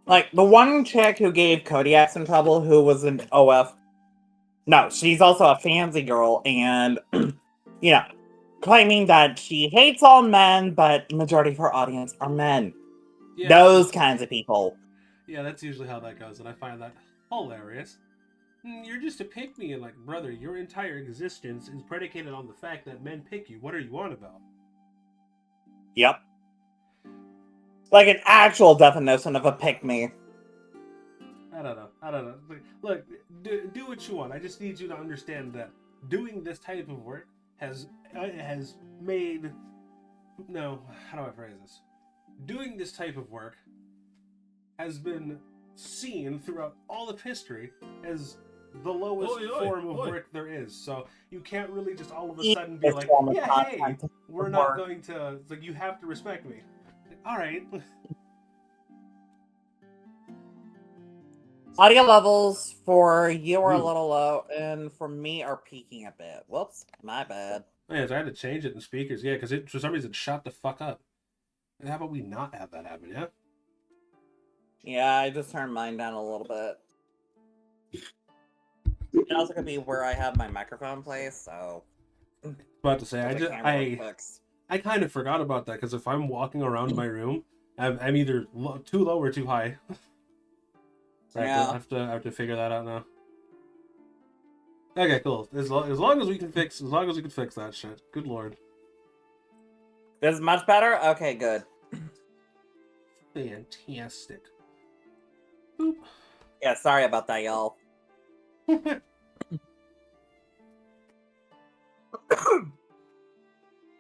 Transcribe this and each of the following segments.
Like, the one chick who gave Kodiak some trouble, who was an OF. No, she's also a fancy girl, and, you know, claiming that she hates all men, but majority of her audience are men. Yeah, Those kinds of people. yeah, that's usually how that goes, and I find that hilarious. You're just a pick me, and like, brother, your entire existence is predicated on the fact that men pick you. What are you on about? Yep. Like an actual definition of a pick-me. I don't know. I don't know. Look, do what you want. I just need you to understand that doing this type of work has made. No, how do I phrase this? Doing this type of work has been seen throughout all of history as the lowest form of work there is. So you can't really just all of a sudden be like, yeah, hey, we're not going to. It's like, you have to respect me. Like, all right. Audio levels for you are a little low, and for me are peaking a bit. Whoops, my bad. Yeah, so I had to change it in speakers, yeah, because it for some reason shut the fuck up. How about we not have that happen, yeah? Yeah, I just turned mine down a little bit. It also could be where I have my microphone placed, so. About to say, I kind of forgot about that, because if I'm walking around my room, I'm either too low or too high. I have to figure that out now. Okay, cool. As long as we can fix that shit. Good lord. This is much better? Okay, good. Fantastic. Boop. Yeah, sorry about that, y'all.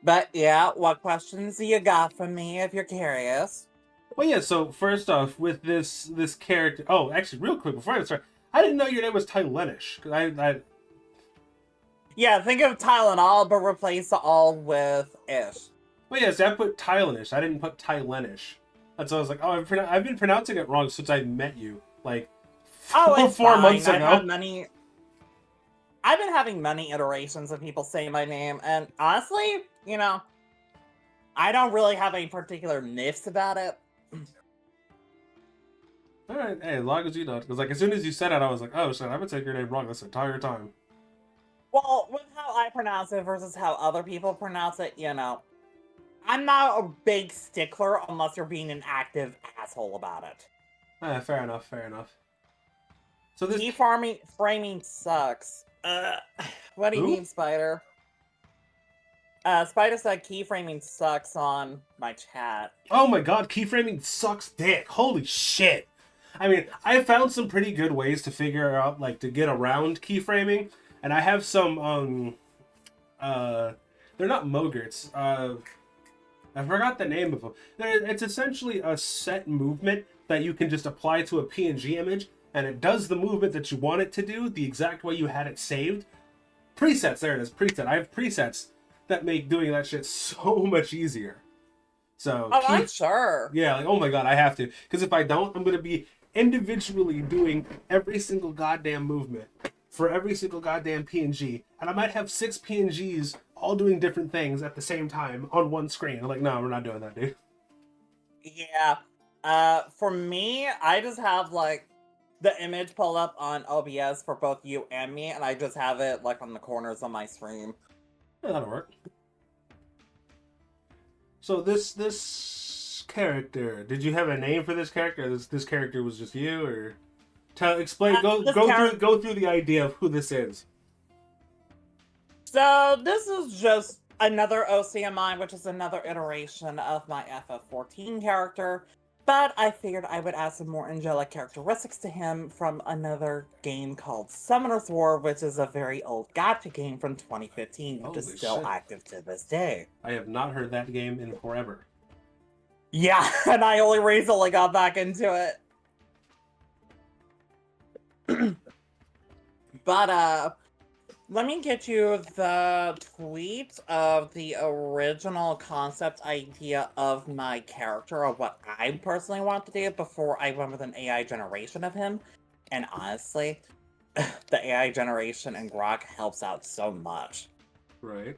But yeah, what questions do you got from me if you're curious? Well, yeah, so first off, with this character... Oh, actually, real quick, before I start, I didn't know your name was Tylenish. Yeah, think of Tylenol, but replace the all with ish. Well, yes, I put Tylenish. I didn't put Tylenish. That's why I was like, oh, I've been pronouncing it wrong since I met you. Like, four months ago. I've been having many iterations of people saying my name, and honestly, you know, I don't really have any particular nifs about it. Alright, hey, as long as you don't. Because, like, as soon as you said it, I was like, oh, shit, I've been saying your name wrong this entire time. Well, with how I pronounce it versus how other people pronounce it, you know, I'm not a big stickler unless you're being an active asshole about it. Fair enough, fair enough. So this... Keyframing sucks. What do you mean, Spider? Spider said keyframing sucks on my chat. Oh my god, keyframing sucks dick. Holy shit. I mean, I found some pretty good ways to figure out, like, to get around keyframing. And I have some, they're not mogerts. I forgot the name of them. It's essentially a set movement that you can just apply to a PNG image, and it does the movement that you want it to do the exact way you had it saved. Presets, there it is, preset. I have presets that make doing that shit so much easier. So, I'm sure. Yeah, like, oh my god, I have to. Because if I don't, I'm going to be individually doing every single goddamn movement for every single goddamn PNG. And I might have 6 PNGs all doing different things at the same time on one screen. I'm like, no, we're not doing that, dude. Yeah. For me, I just have, like, the image pulled up on OBS for both you and me, and I just have it, like, on the corners of my stream. Yeah, that'll work. So this character, did you have a name for this character? This character was just you, or explain? Go through the idea of who this is. So this is just another OCMI, which is another iteration of my FF14 character. But I figured I would add some more angelic characteristics to him from another game called Summoner's War, which is a very old gacha game from 2015, which is still active to this day. I have not heard that game in forever. Yeah, and I only recently got back into it. But, let me get you the tweet of the original concept idea of my character, of what I personally want to do before I went with an AI generation of him. And honestly, the AI generation in Grok helps out so much. Right.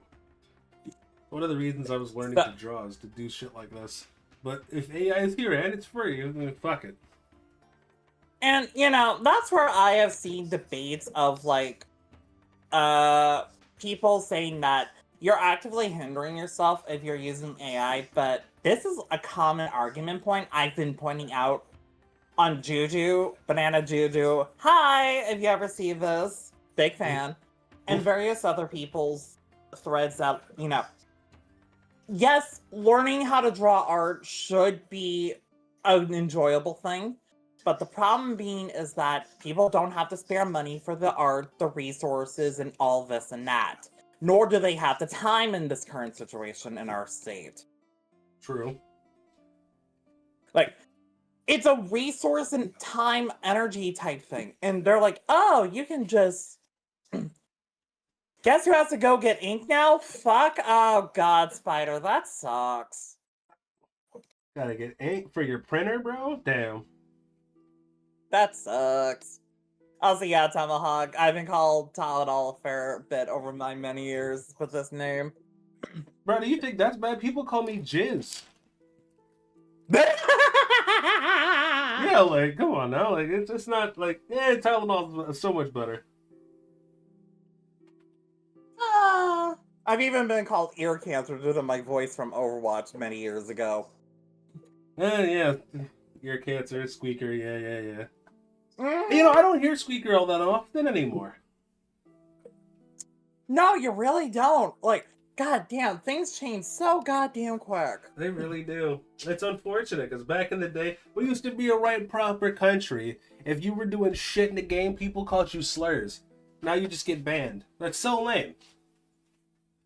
One of the reasons I was learning to draw is to do shit like this. But if AI is here and it's free, then fuck it. And, that's where I have seen debates of, like, people saying that you're actively hindering yourself if you're using AI, but this is a common argument point I've been pointing out on Juju, Banana Juju. Hi, if you ever see this, big fan, and various other people's threads that, yes, learning how to draw art should be an enjoyable thing, but the problem being is that people don't have to spare money for the art, the resources, and all this and that. Nor do they have the time in this current situation in our state. True. Like, it's a resource and time, energy type thing. And they're like, oh, you can just... Guess who has to go get ink now? Fuck. Oh, God, Spider. That sucks. Gotta get ink for your printer, bro? Damn. That sucks. Also, yeah, Tomahawk. I've been called Tylenol a fair bit over my many years with this name. Bro, do you think that's bad? People call me Jizz. Yeah, like, come on now. Like, it's just not like, Tylenol is so much better. I've even been called ear cancer due to my voice from Overwatch many years ago. Yeah. Ear cancer, squeaker, yeah. I don't hear squeaker all that often anymore. No, you really don't. Like, goddamn, things change so goddamn quick. They really do. It's unfortunate, because back in the day, we used to be a right proper country. If you were doing shit in the game, people called you slurs. Now you just get banned. That's so lame.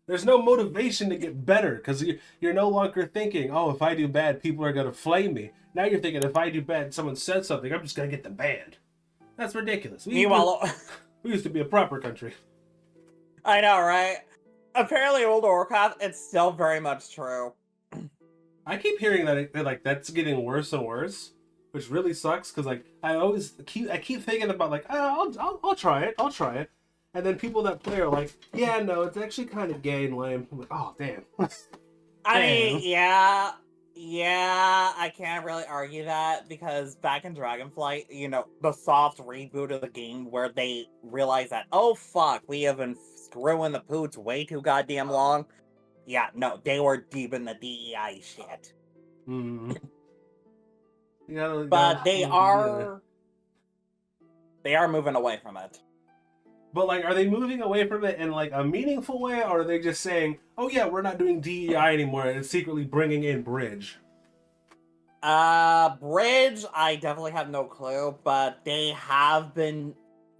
There's no motivation to get better, because you're no longer thinking, oh, if I do bad, people are going to flame me. Now you're thinking, if I do bad, someone said something, I'm just going to get them banned. That's ridiculous. Meanwhile, we used to be a proper country. I know, right? Apparently, World of Warcraft, it's still very much true. I keep hearing that that's getting worse and worse, which really sucks. Because I keep thinking about I'll try it, and then people that play are like, yeah, no, it's actually kind of gay and lame. I'm like, oh damn. I mean, yeah, I can't really argue that, because back in Dragonflight, the soft reboot of the game where they realized that, oh fuck, we have been screwing the poots way too goddamn long. Yeah, no, they were deep in the DEI shit. Mm. But they are moving away from it. But are they moving away from it in a meaningful way, or are they just saying, "Oh yeah, we're not doing DEI anymore," and secretly bringing in Bridge? Bridge, I definitely have no clue, but they have been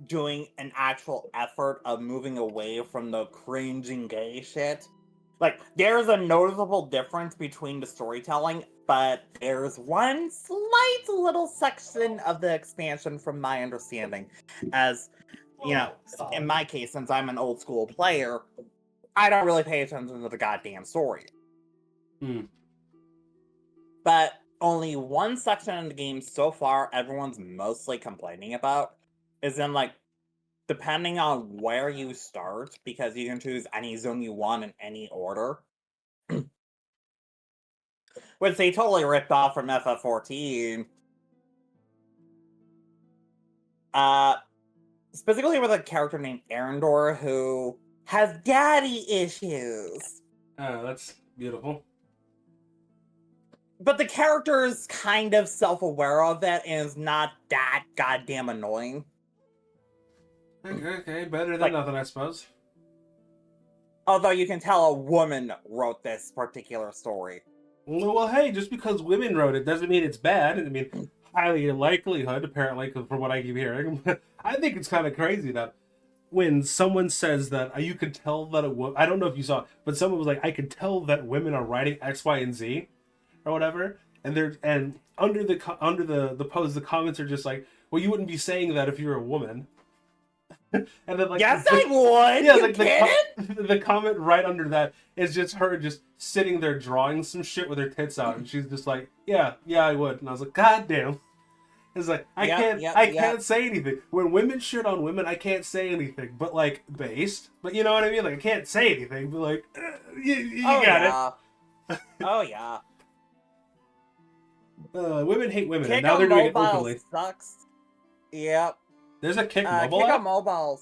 doing an actual effort of moving away from the cringing gay shit. There's a noticeable difference between the storytelling, but there's one slight little section of the expansion, from my understanding, as in my case, since I'm an old school player, I don't really pay attention to the goddamn story. But only one section in the game so far everyone's mostly complaining about is in, depending on where you start, because you can choose any zone you want in any order. Which they totally ripped off from FF14. Specifically with a character named Arendor who has daddy issues. Oh, that's beautiful. But the character is kind of self-aware of it and is not that goddamn annoying. Okay, better than nothing, I suppose. Although you can tell a woman wrote this particular story. Well, hey, just because women wrote it doesn't mean it's bad. I mean, highly likelihood, apparently, from what I keep hearing. I think it's kind of crazy that when someone says that, you could tell that I don't know if you saw it, but someone was like, I could tell that women are writing X, Y, and Z, or whatever. And under the post, the comments are just like, well, you wouldn't be saying that if you were a woman. And then yes, I would. Yeah, the comment right under that is just her just sitting there drawing some shit with her tits out, and she's just like, yeah, I would. And I was like, God damn. It's like I can't say anything. When women shit on women, I can't say anything, but based. But you know what I mean? I can't say anything, but you got it. Oh yeah. Women hate women, and now they're doing it openly. Sucks. Yep. There's a Kick mobile Kick app? on mobile.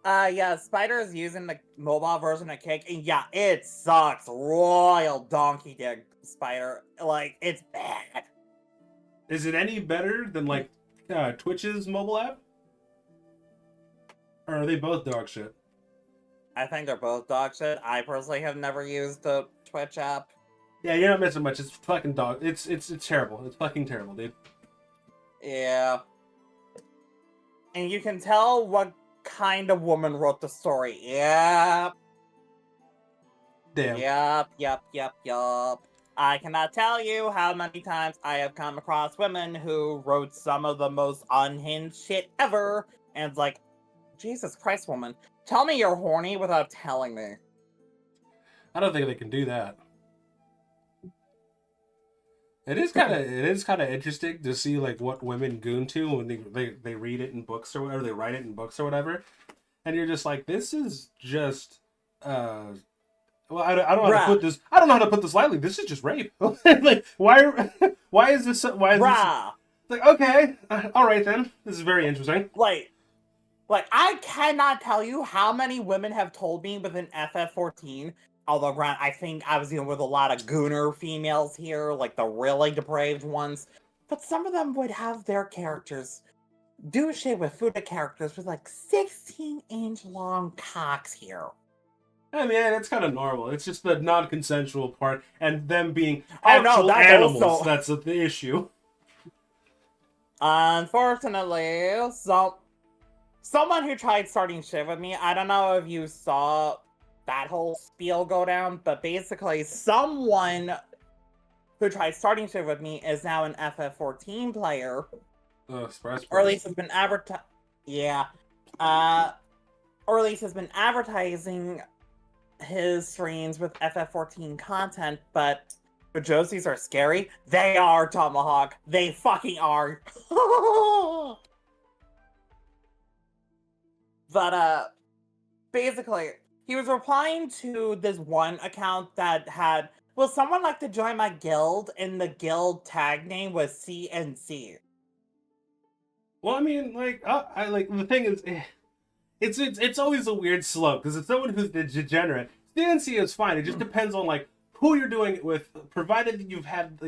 Yeah, Spider is using the mobile version of Kick, and yeah, it sucks. Royal donkey dick, Spider. Like, it's bad. Is it any better than like Twitch's mobile app? Or are they both dog shit? I think they're both dog shit. I personally have never used the Twitch app. Yeah, you're not missing much. It's fucking dog. It's terrible. It's fucking terrible, dude. Yeah. And you can tell what kind of woman wrote the story. Yep. Damn. Yep. I cannot tell you how many times I have come across women who wrote some of the most unhinged shit ever. And it's like, Jesus Christ, woman. Tell me you're horny without telling me. I don't think they can do that. It is kind of interesting to see like what women goon to when they read it in books or whatever, they write it in books or whatever, and you're just like, this is just well, I don't know how to put this. I don't know how to put this lightly. This is just rape. Like, why is this? Like, okay, all right then. This is very interesting. Like I cannot tell you how many women have told me with an FF14. Although, Grant, I think I was dealing with a lot of gooner females here, like the really depraved ones. But some of them would have their characters do shit with Fuda characters with like 16-inch long cocks here. I mean, it's kind of normal. It's just the non-consensual part and them being actual animals. Also... That's the issue. Unfortunately, someone who tried starting shit with me, I don't know if you saw that whole spiel go down, but basically someone who tried starting shit with me is now an FF14 player. Surprise. Or at least has been or at least has been advertising his streams with FF14 content, but the Josies are scary. They are, Tomahawk. They fucking are. But basically he was replying to this one account that had, will someone like to join my guild? And the guild tag name was CNC. Well, I mean, like, I like the thing is, it's always a weird slope because it's someone who's degenerate. CNC is fine. It just depends on like who you're doing it with, provided that you've had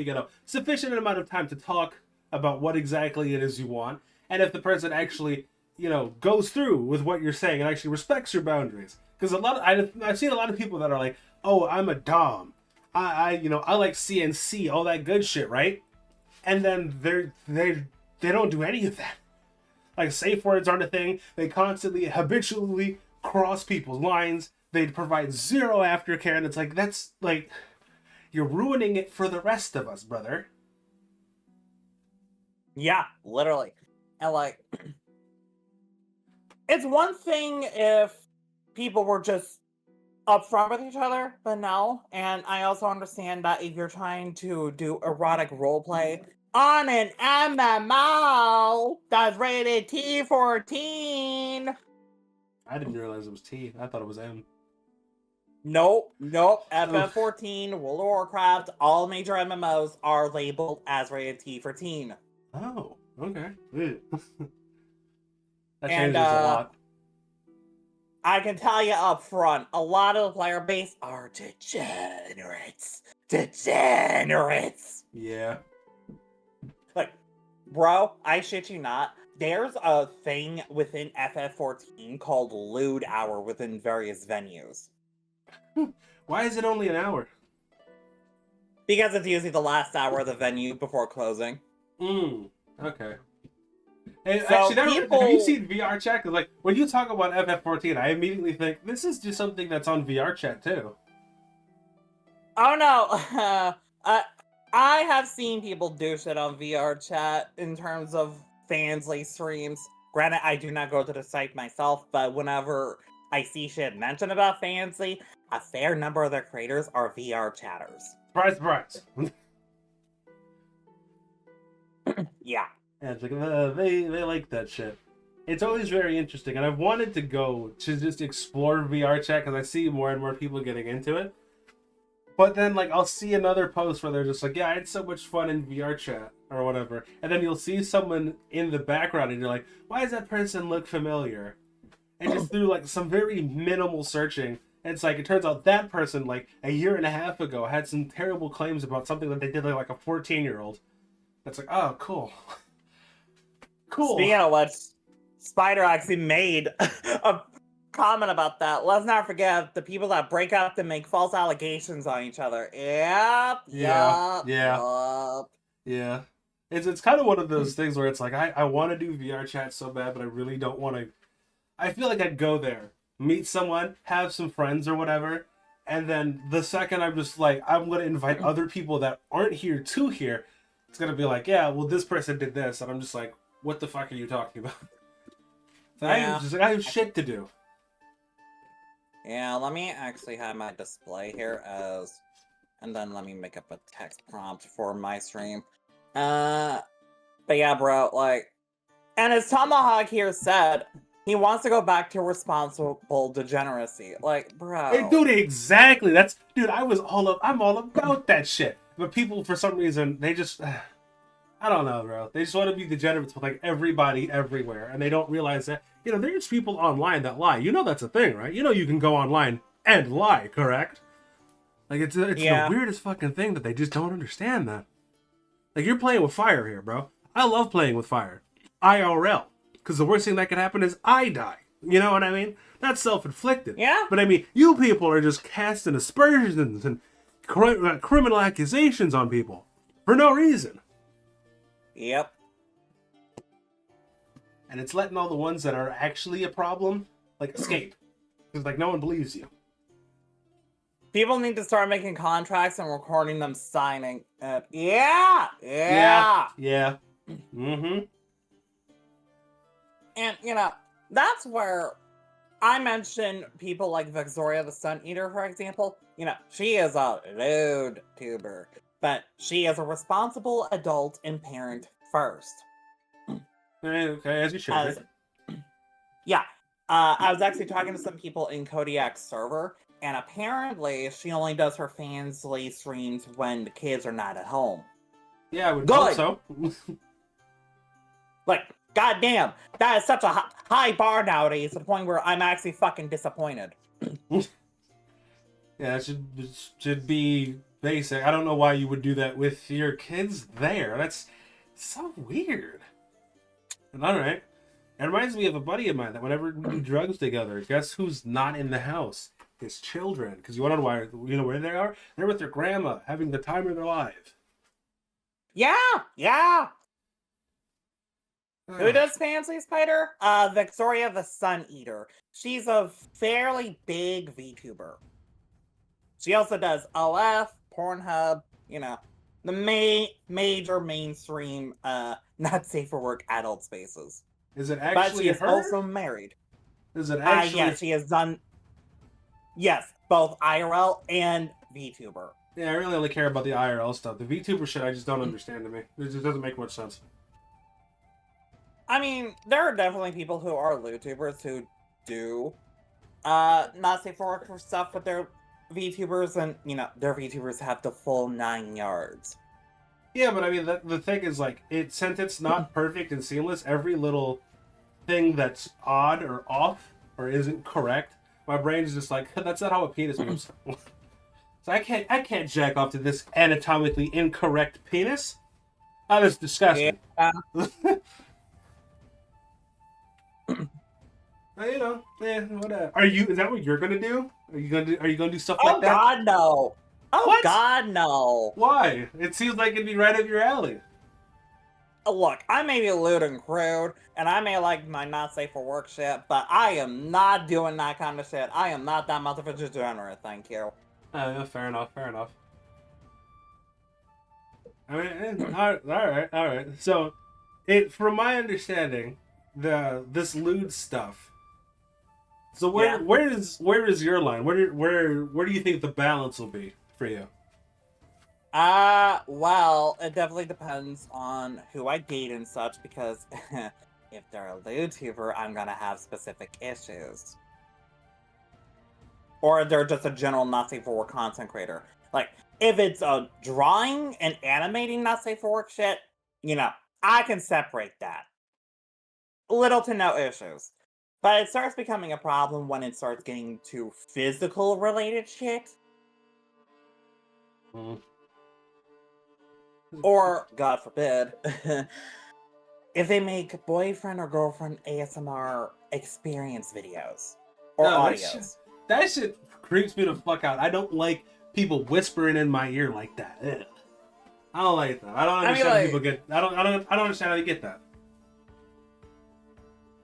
sufficient amount of time to talk about what exactly it is you want, and if the person actually goes through with what you're saying and actually respects your boundaries. Because I've seen a lot of people that are like, oh, I'm a dom, I like CNC, all that good shit, right? And then they don't do any of that. Like, safe words aren't a thing. They constantly, habitually cross people's lines. They provide zero aftercare, and it's like, that's like, you're ruining it for the rest of us, brother. Yeah, literally. And like, it's one thing if people were just upfront with each other, but no. And I also understand that if you're trying to do erotic roleplay on an MMO that's rated T14. I didn't realize it was T. I thought it was M. Nope. FF14, World of Warcraft, all major MMOs are labeled as rated T for teen. Oh, okay. That changes a lot. I can tell you up front, a lot of the player base are degenerates. Yeah. Like, bro, I shit you not. There's a thing within FF14 called Lewd Hour within various venues. Why is it only an hour? Because it's usually the last hour of the venue before closing. Okay. And So actually, have you seen VR chat? Because like when you talk about FF14, I immediately think this is just something that's on VR chat too. Oh no, I have seen people do shit on VR chat in terms of Fansly streams. Granted, I do not go to the site myself, but whenever I see shit mentioned about Fansly, a fair number of their creators are VR chatters. Surprise, surprise. Yeah. Yeah, it's like, they like that shit. It's always very interesting, and I've wanted to go to just explore VR chat because I see more and more people getting into it. But then, like, I'll see another post where they're just like, yeah, I had so much fun in VR chat. or whatever, and then you'll see someone in the background, and you're like, why does that person look familiar? And just through like some very minimal searching, it's like it turns out that person like a year and a half ago had some terrible claims about something that they did like a 14-year-old. That's like, oh, cool. Cool. Speaking of which, Spider actually made a comment about that. Let's not forget the people that break up and make false allegations on each other. Yep. Yeah. It's kind of one of those things where it's like, I want to do VR chat so bad, but I really don't want to. I feel like I'd go there, meet someone, have some friends or whatever, and then the second I'm just like, I'm going to invite other people that aren't here to here, it's going to be like, yeah, well, this person did this, and I'm just like, what the fuck are you talking about? So Yeah. I have shit to do. Yeah, let me actually have my display here as, and then let me make up a text prompt for my stream. But yeah, bro, like, and as Tomahawk here said, he wants to go back to responsible degeneracy. Like, bro. Hey, dude, exactly. I'm all about that shit. But people, for some reason, they just, I don't know, bro. They just want to be degenerates with like everybody everywhere, and they don't realize that, there's people online that lie. That's a thing, right? You can go online and lie, correct? Like it's the weirdest fucking thing that they just don't understand that. Like you're playing with fire here, bro. I love playing with fire, IRL, because the worst thing that could happen is I die. You know what I mean? That's self-inflicted. Yeah. But I mean, you people are just casting aspersions and criminal accusations on people for no reason. Yep. And it's letting all the ones that are actually a problem, like, escape. Because, like, no one believes you. People need to start making contracts and recording them signing it. Yeah. Mm-hmm. And, that's where I mentioned people like Victoria the Sun Eater, for example. She is a lewd tuber, but she is a responsible adult and parent first. Okay, as you should. Yeah. I was actually talking to some people in Kodiak's server, and apparently she only does her fansly streams when the kids are not at home. Yeah, I would hope so. Like, goddamn, that is such a high bar nowadays to the point where I'm actually fucking disappointed. Yeah, that should be basic. I don't know why you would do that with your kids there. That's so weird. And alright. It reminds me of a buddy of mine that whenever we do drugs together, guess who's not in the house? His children. Because you wonder why, where they are? They're with their grandma, having the time of their lives. Yeah. Who does Fancy Spider? Victoria the Sun Eater. She's a fairly big VTuber. She also does OF, Pornhub, the major mainstream, not safe for work adult spaces. Is it actually But she is also married. Is it actually? Yes, she has done. Yes, both IRL and VTuber. Yeah, I really only care about the IRL stuff. The VTuber shit, I just don't understand to me. It just doesn't make much sense. I mean, there are definitely people who are YouTubers who do not safe for work for stuff with their VTubers, and their VTubers have the full 9 yards. Yeah, but I mean, the thing is, like, since it's not perfect and seamless, every little thing that's odd or off or isn't correct, my brain is just like, that's not how a penis moves. So I can't jack off to this anatomically incorrect penis. Oh, that's disgusting. Yeah. Whatever. Is that what you're gonna do? Are you gonna do stuff like that? Oh God, no! Oh What? God, no! Why? It seems like it'd be right up your alley. Look, I may be lewd and crude, and I may like my not safe for work shit, but I am not doing that kind of shit. I am not that much of a degenerate, thank you. Fair enough. I mean, all right. So, from my understanding, this lewd stuff. So where is your line? Where do you think the balance will be for you? Well, it definitely depends on who I date and such, because if they're a YouTuber, I'm gonna have specific issues. Or they're just a general not safe for work content creator. Like, if it's a drawing and animating not safe for work shit, you know, I can separate that. Little to no issues. But it starts becoming a problem when it starts getting to physical related shit. Mm. Or, God forbid, if they make boyfriend or girlfriend ASMR experience videos or No, audios. that shit creeps me the fuck out. I don't like people whispering in my ear like that. Ugh. I don't like that. I don't I mean, understand how people like, get. I don't understand how they get that.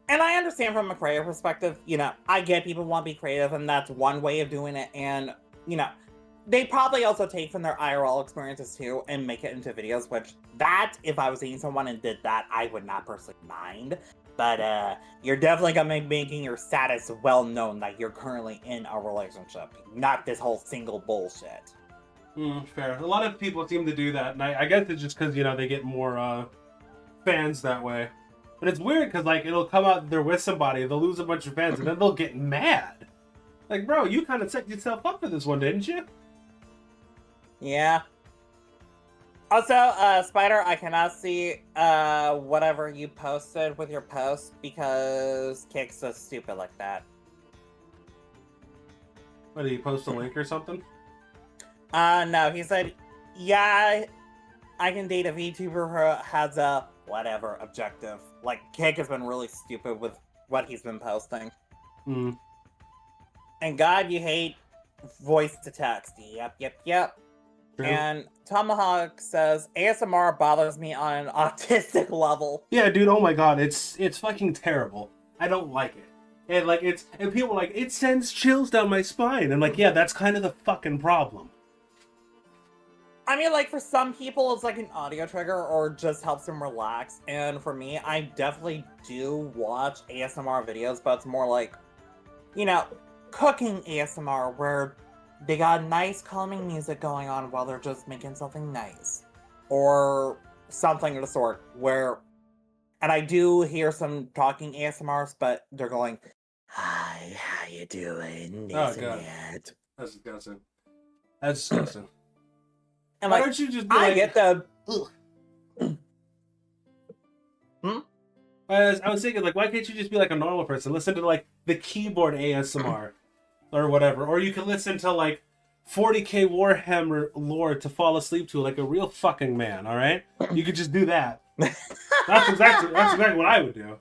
and I understand from a creative perspective, I get people want to be creative, and that's one way of doing it. And, they probably also take from their IRL experiences too and make it into videos, which if I was seeing someone and did that, I would not personally mind. But you're definitely gonna be making your status well known that you're currently in a relationship, not this whole single bullshit. Fair. A lot of people seem to do that, and I guess it's just because they get more fans that way. But it's weird because it'll come out they're with somebody, they'll lose a bunch of fans, and then they'll get mad. Like, bro, you kind of set yourself up for this one, didn't you? Yeah. Also, Spider, I cannot see whatever you posted with your post because Kick's so stupid like that. What, did he post a link or something? No, he said, yeah, I can date a VTuber who has a whatever objective. Like, Kick has been really stupid with what he's been posting. Hmm. And God, you hate voice to text. Yep. True. And Tomahawk says, ASMR bothers me on an autistic level. Yeah, dude, oh my god, it's fucking terrible. I don't like it. And people are like, it sends chills down my spine. And yeah, that's kind of the fucking problem. I mean, for some people, it's like an audio trigger or just helps them relax. And for me, I definitely do watch ASMR videos, but it's more like, cooking ASMR where they got nice calming music going on while they're just making something nice. Or something of the sort where, and I do hear some talking ASMRs, but they're going, hi, how you doing? Oh, God. That's disgusting. That's disgusting. And why don't you just be I get the... I was thinking, why can't you just be like a normal person? Listen to the keyboard ASMR or whatever. Or you can listen to 40k Warhammer lore to fall asleep to like a real fucking man, all right? You could just do that. That's exactly what I would do.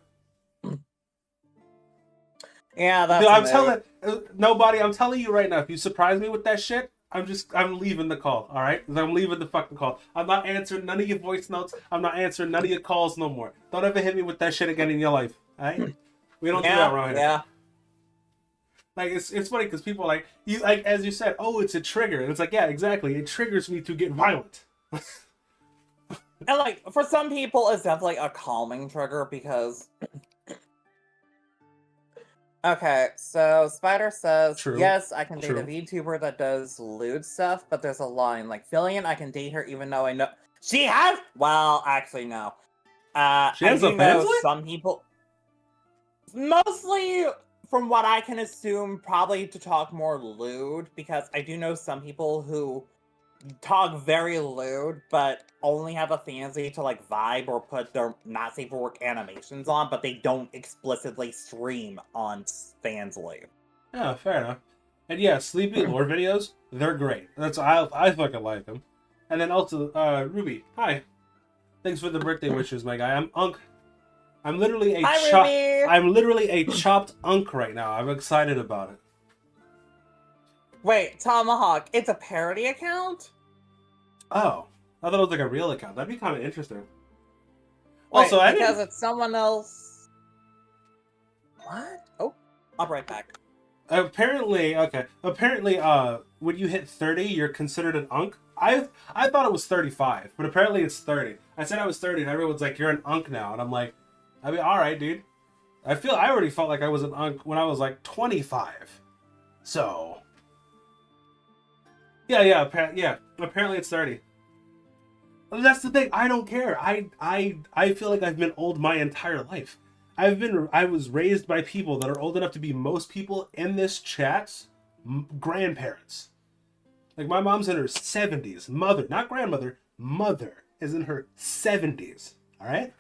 Yeah, that's I'm telling you right now, if you surprise me with that shit, I'm leaving the call, all right? I'm leaving the fucking call. I'm not answering none of your voice notes. I'm not answering none of your calls no more. Don't ever hit me with that shit again in your life, all right? We don't do that around here. Yeah. It's funny because people as you said, oh, it's a trigger. And it's yeah, exactly. It triggers me to get violent. And for some people, it's definitely a calming trigger because... Okay, so Spider says, True. yes, I can date True. a VTuber that does lewd stuff, but there's a line. Fillion, I can date her even though I know... She has... Well, actually, no. She has a family? Some people... Mostly, from what I can assume, probably to talk more lewd, because I do know some people who talk very lewd, but only have a fancy to vibe or put their not safe for work animations on, but they don't explicitly stream on Fansly. Yeah, fair enough. And yeah, Sleepy lore videos, they're great. I fucking like them. And then also, Ruby, hi. Thanks for the birthday wishes, my guy. I'm Unk. I'm literally a chopped Unk right now. I'm excited about it. Wait, Tomahawk, it's a parody account? Oh, I thought it was a real account. That'd be kind of interesting. Wait, also, because it's someone else. What? Oh, I'll be right back. Apparently, when you hit 30, you're considered an Unk. I thought it was 35, but apparently it's 30. I said I was 30, and everyone's like, "You're an Unk now," and I'm like, "I mean, all right, dude." I already felt like I was an Unk when I was 25. So. Yeah. Apparently it's 30. That's the thing. I don't care. I feel like I've been old my entire life. I was raised by people that are old enough to be most people in this chat's grandparents. My mom's in her 70s. Mother, not grandmother, mother. is in her 70s. All right.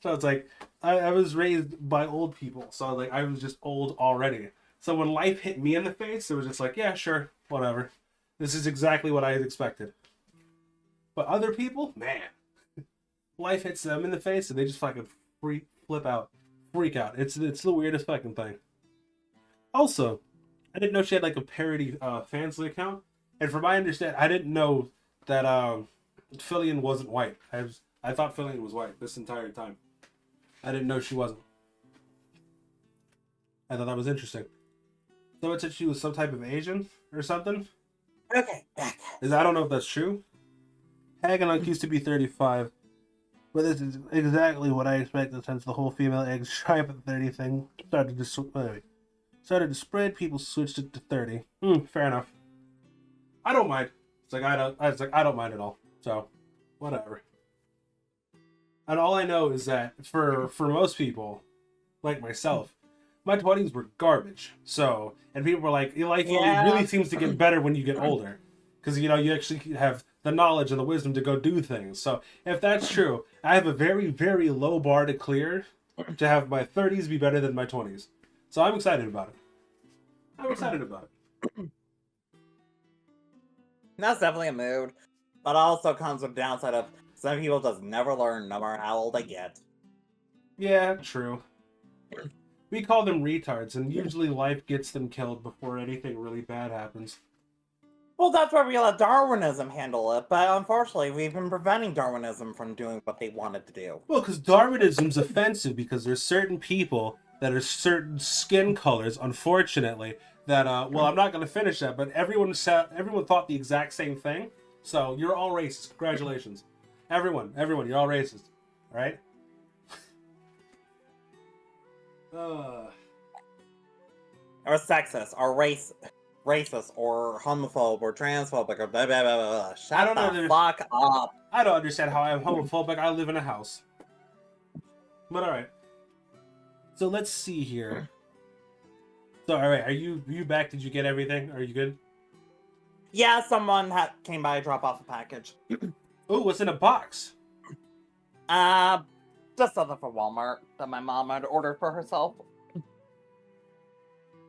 So it's like I was raised by old people, so like I was just old already. So when life hit me in the face, it was just like, yeah, sure, whatever. This is exactly what I had expected. But other people, man, life hits them in the face and they just fucking flip out, freak out. It's the weirdest fucking thing. Also, I didn't know she had like a parody Fansly account, and from my understanding, I didn't know that Fillion wasn't white. I thought Fillion was white this entire time. I didn't know she wasn't. I thought that was interesting. Someone said she was some type of Asian or something. Okay, back. I don't know if that's true. Haganunk used to be 35. But this is exactly what I expected since the whole female eggs sharp at 30 thing started to spread. People switched it to 30. Fair enough. I don't mind. I don't mind at all. So, whatever. And all I know is that for most people, like myself, my 20s were garbage. So, and people were like, life really seems to get better when you get older. Because, you actually have the knowledge and the wisdom to go do things. So, if that's true, I have a very, very low bar to clear to have my 30s be better than my 20s. So, I'm excited about it. That's definitely a mood. But also comes with the downside of some people just never learn no matter how old they get. Yeah, true. We call them retards, and usually life gets them killed before anything really bad happens. Well, that's why we let Darwinism handle it, but unfortunately, we've been preventing Darwinism from doing what they wanted to do. Well, because Darwinism's offensive because there's certain people that are certain skin colors, unfortunately, that, well, I'm not going to finish that, but everyone thought the exact same thing, so you're all racist. Congratulations. Everyone, you're all racist. All right? Or sexist, or racist, or homophobe, or transphobic, or blah, blah, blah, blah. Shut the fuck up. I don't understand how I'm homophobic. I live in a house. But alright. So let's see here. So, alright, are you back? Did you get everything? Are you good? Yeah, someone came by to drop off a package. Oh, what's in a box? Just something for Walmart that my mom had ordered for herself.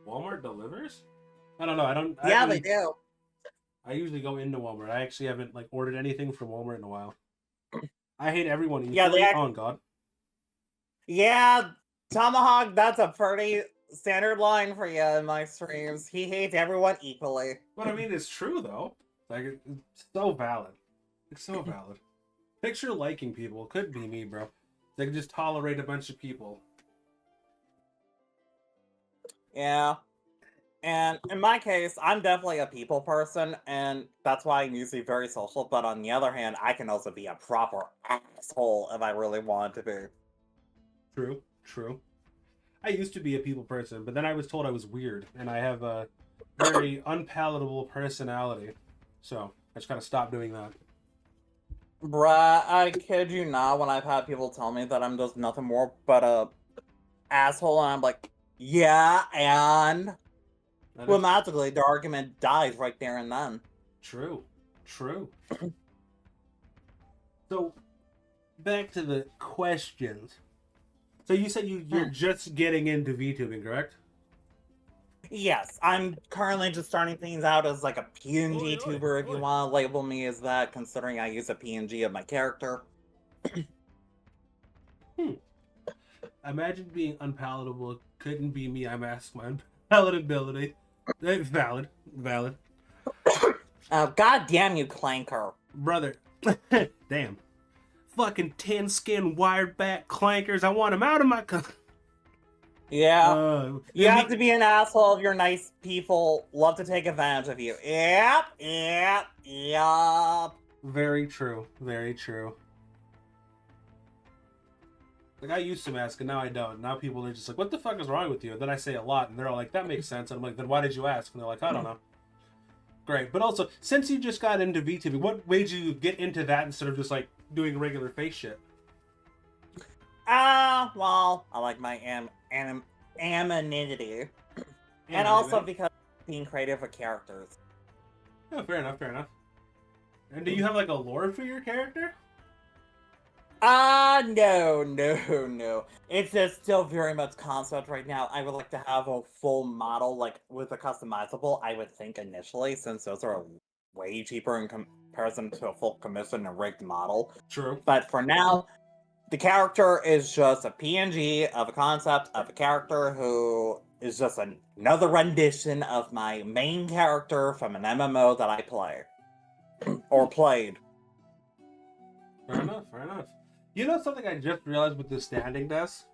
Walmart delivers? I don't know. Yeah, they do. I usually go into Walmart. I actually haven't ordered anything from Walmart in a while. I hate everyone equally. Yeah, Oh God. Yeah, Tomahawk, that's a pretty standard line for you in my streams. He hates everyone equally. But I mean, it's true though. It's so valid. It's so valid. Picture liking people. Could be me, bro. They can just tolerate a bunch of people. Yeah. And in my case, I'm definitely a people person, and that's why I'm usually very social. But on the other hand, I can also be a proper asshole if I really want to be. True. I used to be a people person, but then I was told I was weird, and I have a very unpalatable personality. So I just kind of stopped doing that. Bruh, I kid you not, when I've had people tell me that I'm just nothing more but a asshole, and I'm like, yeah, and... Well, magically, the argument dies right there and then. True. So, back to the questions. So you said you're just getting into VTubing, correct? Yes, I'm currently just starting things out as like a PNG tuber, if you want to label me as that, considering I use a PNG of my character. Imagine being unpalatable. It couldn't be me. I'm asking my unpalatability. Valid. Oh, god damn you, Clanker. Brother. Damn. Fucking tin skin wired back clankers. I want them out of my... Yeah. You have to be an asshole if your nice people love to take advantage of you. Yep. Very true. I used to ask, and now I don't. Now people are just like, what the fuck is wrong with you? And then I say a lot, and they're all like, that makes sense. And I'm like, then why did you ask? And they're like, I don't know. Great. But also, since you just got into VTubing, what made you get into that instead of just, doing regular face shit? Well, I like my anonymity. And also because being creative with characters. Oh, fair enough. And do you have, a lore for your character? No. It's just still very much concept right now. I would like to have a full model, like with a customizable, I would think initially, since those are way cheaper in comparison to a full commission and rigged model. True. But for now, the character is just a PNG of a concept of a character who is just another rendition of my main character from an MMO that I play. Or played. Fair enough, fair enough. You know something I just realized with the standing desk?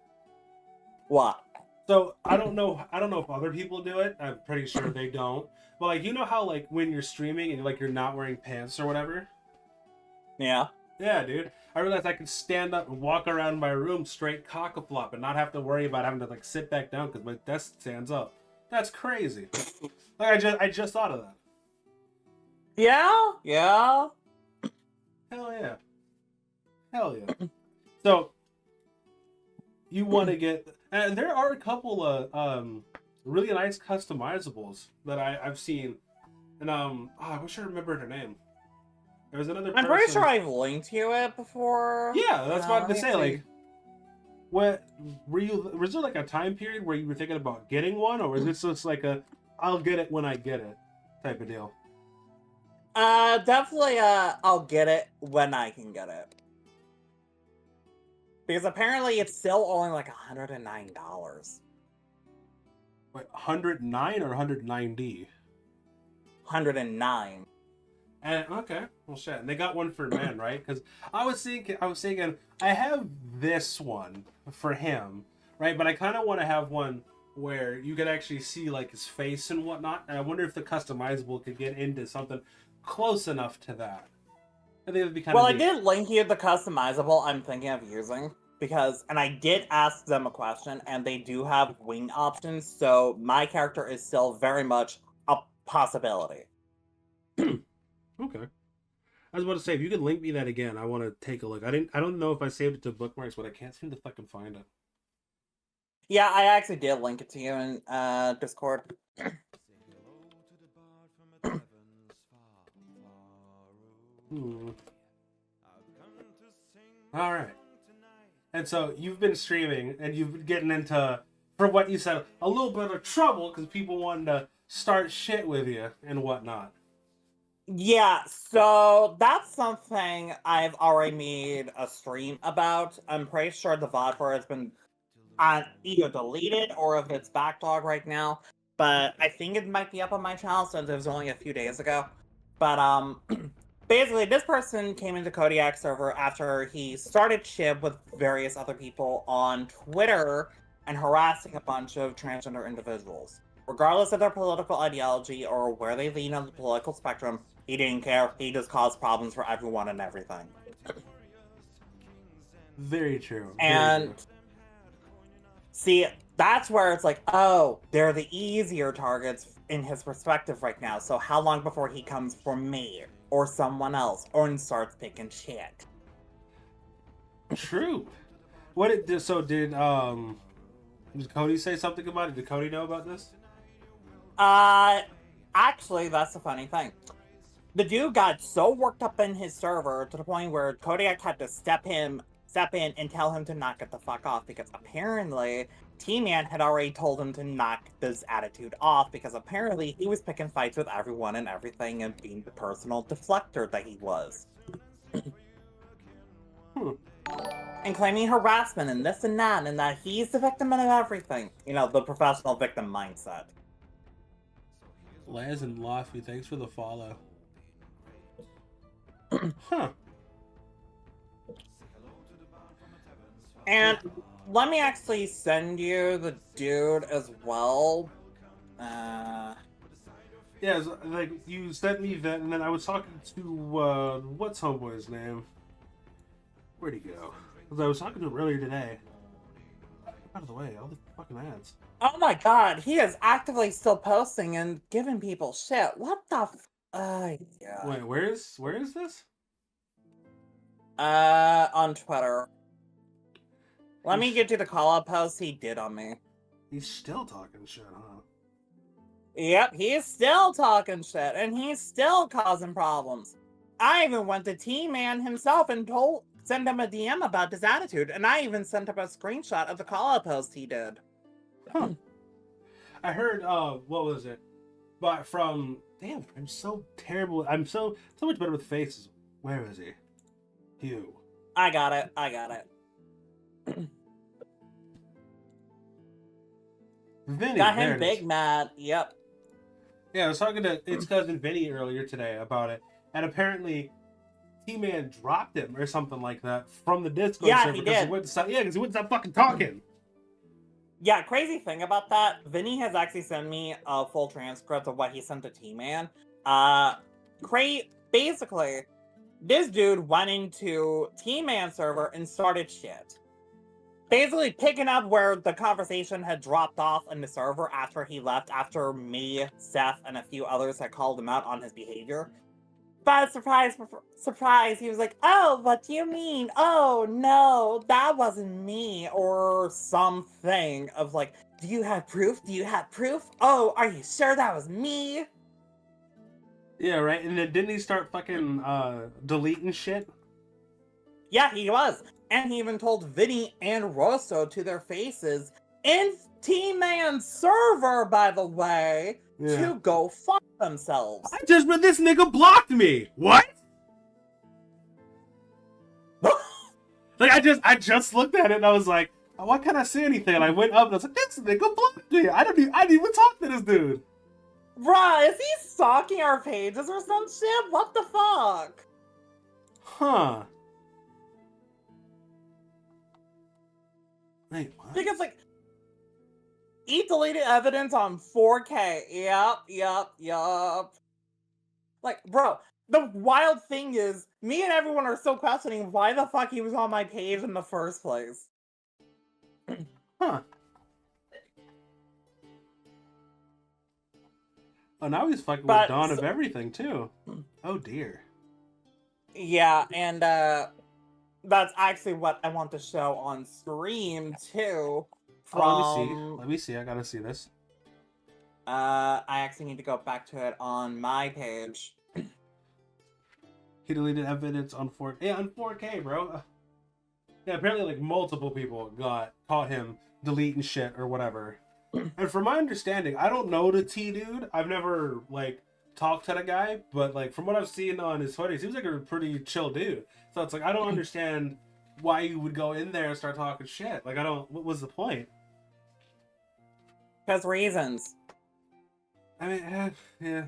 What? So I don't know if other people do it. I'm pretty sure they don't. But like, you know how like when you're streaming and like you're not wearing pants or whatever? Yeah. Yeah, dude. I realized I could stand up and walk around my room straight cock-a-flop and not have to worry about having to like sit back down because my desk stands up. That's crazy. Like I just thought of that. Yeah. Hell yeah. Hell yeah. So you want to get, and there are a couple of really nice customizables that I've seen, and I wish I remembered her name. There was another person. I'm pretty sure I've linked you it before. Yeah, that's what I was to say. see. Like, what was there like a time period where you were thinking about getting one, or was this just like a I'll get it when I get it type of deal? Definitely, I'll get it when I can get it. Because apparently it's still only like $109. Wait, 109 or 190? 109. And okay, well shit. And they got one for men, right? Because I was thinking, I have this one for him, right? But I kind of want to have one where you could actually see like his face and whatnot. And I wonder if the customizable could get into something close enough to that. I think it'd be kind of. Well, I did link you the customizable I'm thinking of using and I did ask them a question, and they do have wing options, so my character is still very much a possibility. Okay. I was about to say, if you could link me that again, I want to take a look. I don't know if I saved it to bookmarks, but I can't seem to fucking find it. Yeah, I actually did link it to you in Discord. All right. And so you've been streaming, and you've been getting into, for what you said, a little bit of trouble because people wanted to start shit with you and whatnot. Yeah, so that's something I've already made a stream about. I'm pretty sure the VOD for it has been either deleted or if it's backlog right now. But I think it might be up on my channel since it was only a few days ago. But basically this person came into Kodiak's server after he started shib with various other people on Twitter and harassing a bunch of transgender individuals. Regardless of their political ideology or where they lean on the political spectrum, he didn't care. He just caused problems for everyone and everything. Very true. And see, that's where it's like, oh, they're the easier targets in his perspective right now. So how long before he comes for me or someone else or starts picking shit? True. Did Cody say something about it? Did Cody know about this? Actually, that's the funny thing. The dude got so worked up in his server to the point where Kodiak had to step in and tell him to knock it the fuck off, because apparently T-Man had already told him to knock this attitude off, because apparently he was picking fights with everyone and everything and being the personal deflector that he was. And claiming harassment and this and that he's the victim of everything. You know, the professional victim mindset. Laz and Lofty, thanks for the follow. Huh. And let me actually send you the dude as well. Yeah, like you sent me that, and then I was talking to what's homeboy's name? Where'd he go? Because I was talking to him earlier today. Out of the way, all the fucking ads. Oh my god, he is actively still posting and giving people shit. What the yeah. Wait, where is this? On Twitter. Let me get you the call-out post he did on me. He's still talking shit, huh? Yep, he's still talking shit, and he's still causing problems. I even went to T-Man himself and send him a DM about his attitude, and I even sent him a screenshot of the call-out post he did. Huh. I heard, what was it? But from, damn, I'm so terrible. I'm so much better with faces. Where is he? Hugh. I got it. Vinny. Got him big mad. Yep. Yeah, I was talking to its cousin Vinny earlier today about it, and apparently T-Man dropped him or something like that from the Discord server he because did. he wouldn't stop fucking talking. Yeah, crazy thing about that, Vinny has actually sent me a full transcript of what he sent to T-Man. Basically, this dude went into T-Man server and started shit. Basically picking up where the conversation had dropped off in the server after he left, after me, Seth, and a few others had called him out on his behavior. But surprise, he was like, oh, what do you mean? Oh, no, that wasn't me, or something of like, do you have proof? Oh, are you sure that was me? Yeah, right, and then didn't he start fucking, deleting shit? Yeah, he was. And he even told Vinny and Rosso to their faces, in T-Man's server, by the way, to go fuck themselves. I just read this nigga blocked me. What? Like I just looked at it and I was like, oh, why can't I say anything? And I went up and I was like, this nigga blocked me. I didn't even talk to this dude. Bruh, is he stalking our pages or some shit? What the fuck? Huh. Wait, what? Because, like, he deleted evidence on 4K. Yup. Like, bro, the wild thing is, me and everyone are still questioning why the fuck he was on my page in the first place. Huh. Oh, now he's fucking with Dawn of Everything, too. Oh, dear. Yeah, and, that's actually what I want to show on stream, too. Let me see. I gotta see this. I actually need to go back to it on my page. He deleted evidence on 4K. Yeah, on 4K, bro. Yeah, apparently, like, multiple people caught him deleting shit or whatever. And from my understanding, I don't know the T dude. I've never, like, talked to the guy, but, like, from what I've seen on his Twitter, he seems like a pretty chill dude. So it's like, I don't understand why you would go in there and start talking shit. Like, what was the point? Because reasons. I mean, yeah.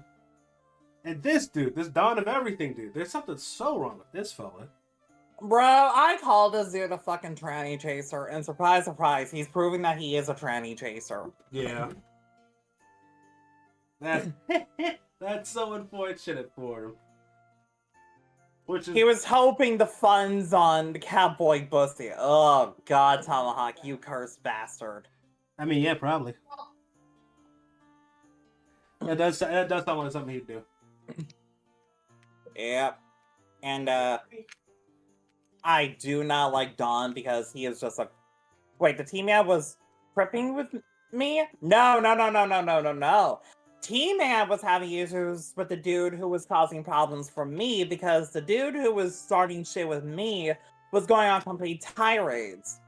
And this dude, this Dawn of Everything dude, there's something so wrong with this fella. Bro, I called this dude a fucking tranny chaser, and surprise, surprise, he's proving that he is a tranny chaser. Yeah. That's so unfortunate for him. He was hoping the funds on the Catboy Bussy. Oh, God, Tomahawk, you cursed bastard. I mean, yeah, probably. That does sound like something he'd do. Yep. And, I do not like Don because he is just a... Wait, the T-Man was tripping with me? No. T-Man was having issues with the dude who was causing problems for me because the dude who was starting shit with me was going on complete tirades.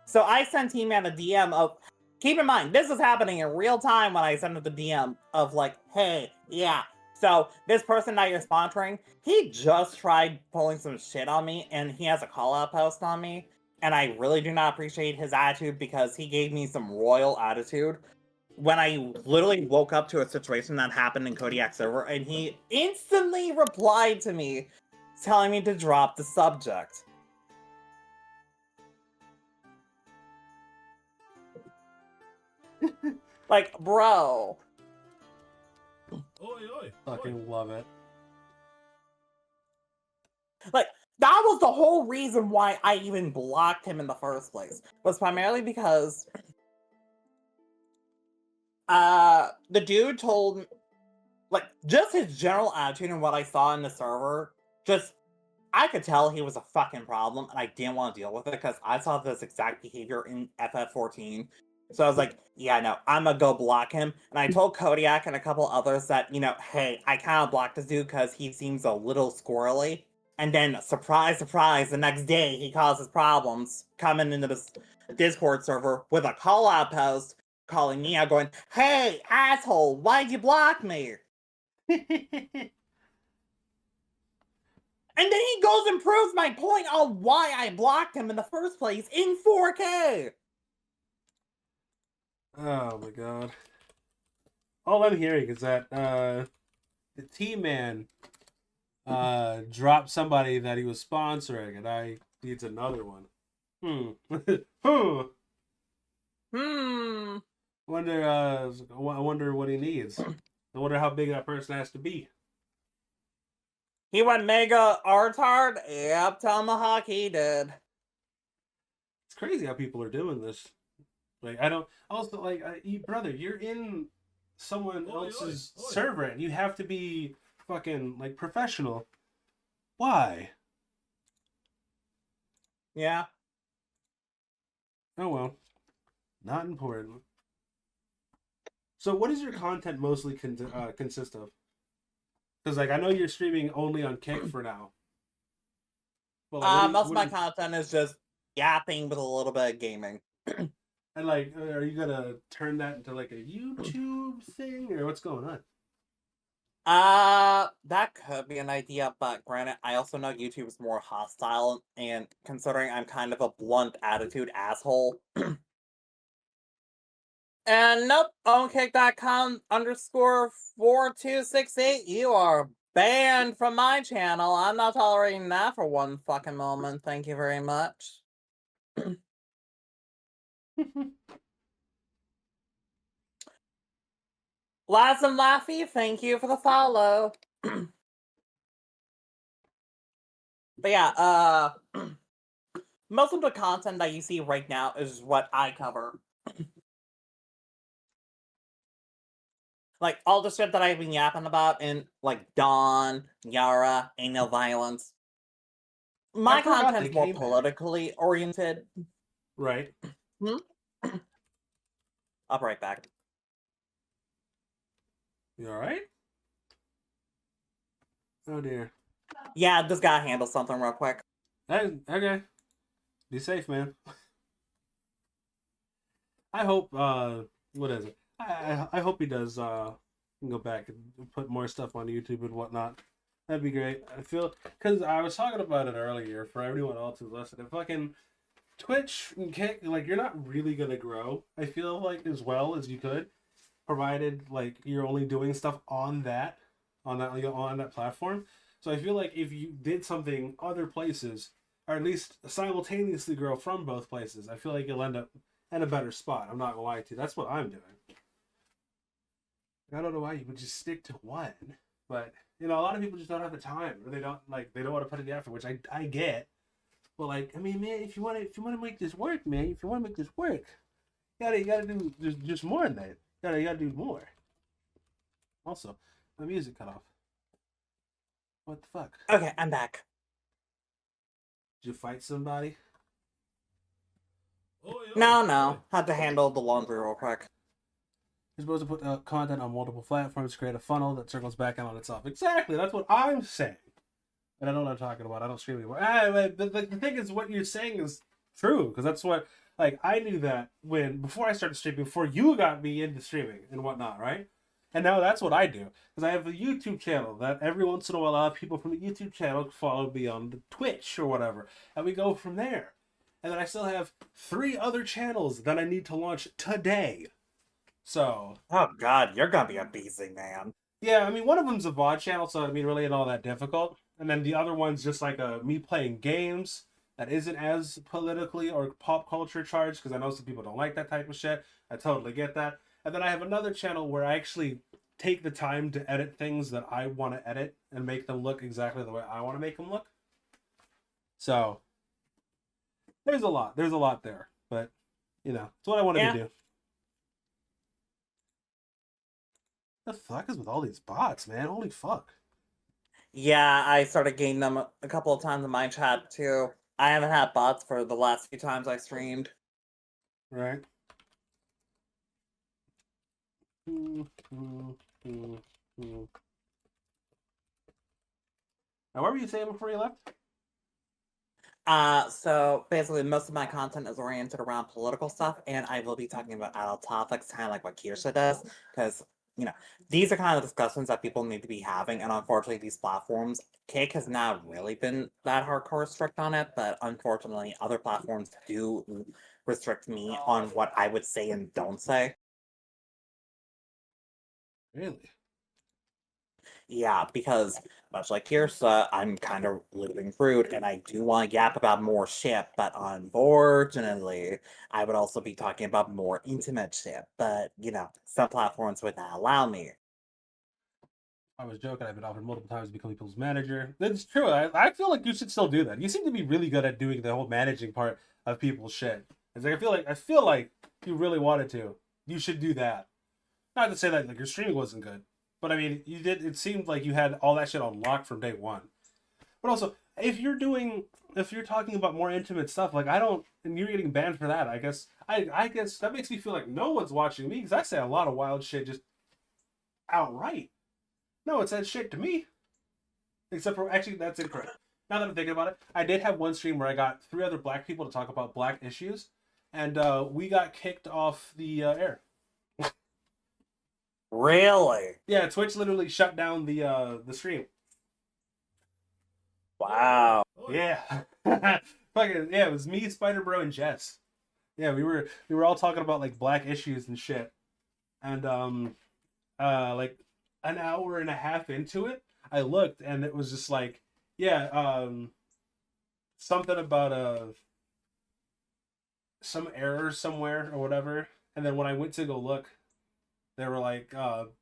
So I sent T-Man a DM of... Keep in mind, this is happening in real time when I sent him the DM of like, hey, yeah. So this person that you're sponsoring, he just tried pulling some shit on me and he has a call-out post on me. And I really do not appreciate his attitude because he gave me some royal attitude when I literally woke up to a situation that happened in Kodiak server, and he instantly replied to me telling me to drop the subject. Like, bro. Oi. Fucking love it. Like, that was the whole reason why I even blocked him in the first place. Was primarily because the dude told me, like, just his general attitude and what I saw in the server, just, I could tell he was a fucking problem, and I didn't want to deal with it, because I saw this exact behavior in FF14. So I was like, yeah, no, I'm gonna go block him. And I told Kodiak and a couple others that, you know, hey, I kind of blocked this dude because he seems a little squirrely. And then, surprise, surprise, the next day he causes problems coming into this Discord server with a call-out post calling me out going, "Hey, asshole, why'd you block me?" And then he goes and proves my point on why I blocked him in the first place in 4K. Oh my god. All I'm hearing is that the T-Man dropped somebody that he was sponsoring, and I needs another one. Wonder I wonder what he needs. I wonder how big that person has to be. He went mega artard? Yep, Tomahawk he did. It's crazy how people are doing this. Like, I don't. Also, like, brother, you're in someone else's server, and you have to be fucking like professional. Why? Yeah. Oh well, not important. So, what does your content mostly consist of? Because, like, I know you're streaming only on Kick for now. But, like, most of my content is just yapping with a little bit of gaming. And, like, are you gonna turn that into like a YouTube thing, or what's going on? That could be an idea, but granted, I also know YouTube is more hostile, and considering I'm kind of a blunt attitude asshole. And nope, onkick.com_4268, you are banned from my channel. I'm not tolerating that for one fucking moment. Thank you very much. Laz and Laffy, thank you for the follow. But yeah, most of the content that you see right now is what I cover. Like, all the shit that I've been yapping about in, like, Dawn, Yara, Ain't No Violence. My content's more politically oriented. Right. I'll be right back. You alright? Oh dear. Yeah, just gotta handle something real quick. Okay. Be safe, man. I hope, what is it? I hope he does, go back and put more stuff on YouTube and whatnot. That'd be great. I feel, because I was talking about it earlier for everyone else who's listening. Fucking Twitch and Kick, like, you're not really gonna grow, I feel like, as well as you could, provided, like, you're only doing stuff on that platform. So I feel like if you did something other places, or at least simultaneously grow from both places, I feel like you'll end up in a better spot. I'm not gonna lie to you. That's what I'm doing. I don't know why you would just stick to one, but you know, a lot of people just don't have the time, or they don't want to put in the effort, which I get. But like, I mean, man, if you want to make this work, man, if you want to make this work, you gotta do just more than that. You gotta do more. Also, my music cut off. What the fuck? Okay, I'm back. Did you fight somebody? No. Had to handle the laundry real quick. You're supposed to put content on multiple platforms, create a funnel that circles back in on itself. Exactly, that's what I'm saying. And I know what I'm talking about. I don't stream anymore. But the thing is, what you're saying is true, because that's what, like, I knew that before I started streaming, before you got me into streaming and whatnot, right? And now that's what I do, because I have a YouTube channel that every once in a while, people from the YouTube channel follow me on the Twitch or whatever, and we go from there. And then I still have 3 other channels that I need to launch today. So. Oh God, you're gonna be a busy man. Yeah, I mean, one of them's a VOD channel, so I mean, really ain't all that difficult. And then the other one's just like me playing games that isn't as politically or pop culture charged, because I know some people don't like that type of shit. I totally get that. And then I have another channel where I actually take the time to edit things that I want to edit and make them look exactly the way I want to make them look. So there's a lot there, but you know, it's what I wanted to do. The fuck is with all these bots, man? Holy fuck. Yeah, I started getting them a couple of times in my chat too. I haven't had bots for the last few times I streamed. Right. Now, what were you saying before you left? So basically, most of my content is oriented around political stuff, and I will be talking about adult topics, kind of like what Kirsha does, because you know these are kind of discussions that people need to be having, and unfortunately, these platforms, Cake has not really been that hardcore strict on it, but unfortunately, other platforms do restrict me on what I would say and don't say. Really? Yeah, because much like Kirsa, I'm kind of living fruit and I do want to yap about more shit, but unfortunately, I would also be talking about more intimate shit. But, some platforms would not allow me. I was joking. I've been offered multiple times to become people's manager. It's true. I feel like you should still do that. You seem to be really good at doing the whole managing part of people's shit. It's like I feel like you really wanted to. You should do that. Not to say that like your streaming wasn't good, but I mean you did. It seemed like you had all that shit on lock from day one. But also, if you're talking about more intimate stuff, like I don't, and you're getting banned for that, I guess that makes me feel like no one's watching me because I say a lot of wild shit just outright. No one said shit to me. Except for, actually, that's incorrect. Now that I'm thinking about it, I did have one stream where I got 3 other black people to talk about black issues, and we got kicked off the air. Really? Yeah, Twitch literally shut down the stream. Wow. Yeah. Fucking yeah, it was me, Spider Bro, and Jess. Yeah, we were all talking about like black issues and shit. And like an hour and a half into it, I looked and it was just like, yeah, something about some error somewhere or whatever. And then when I went to go look, they were like,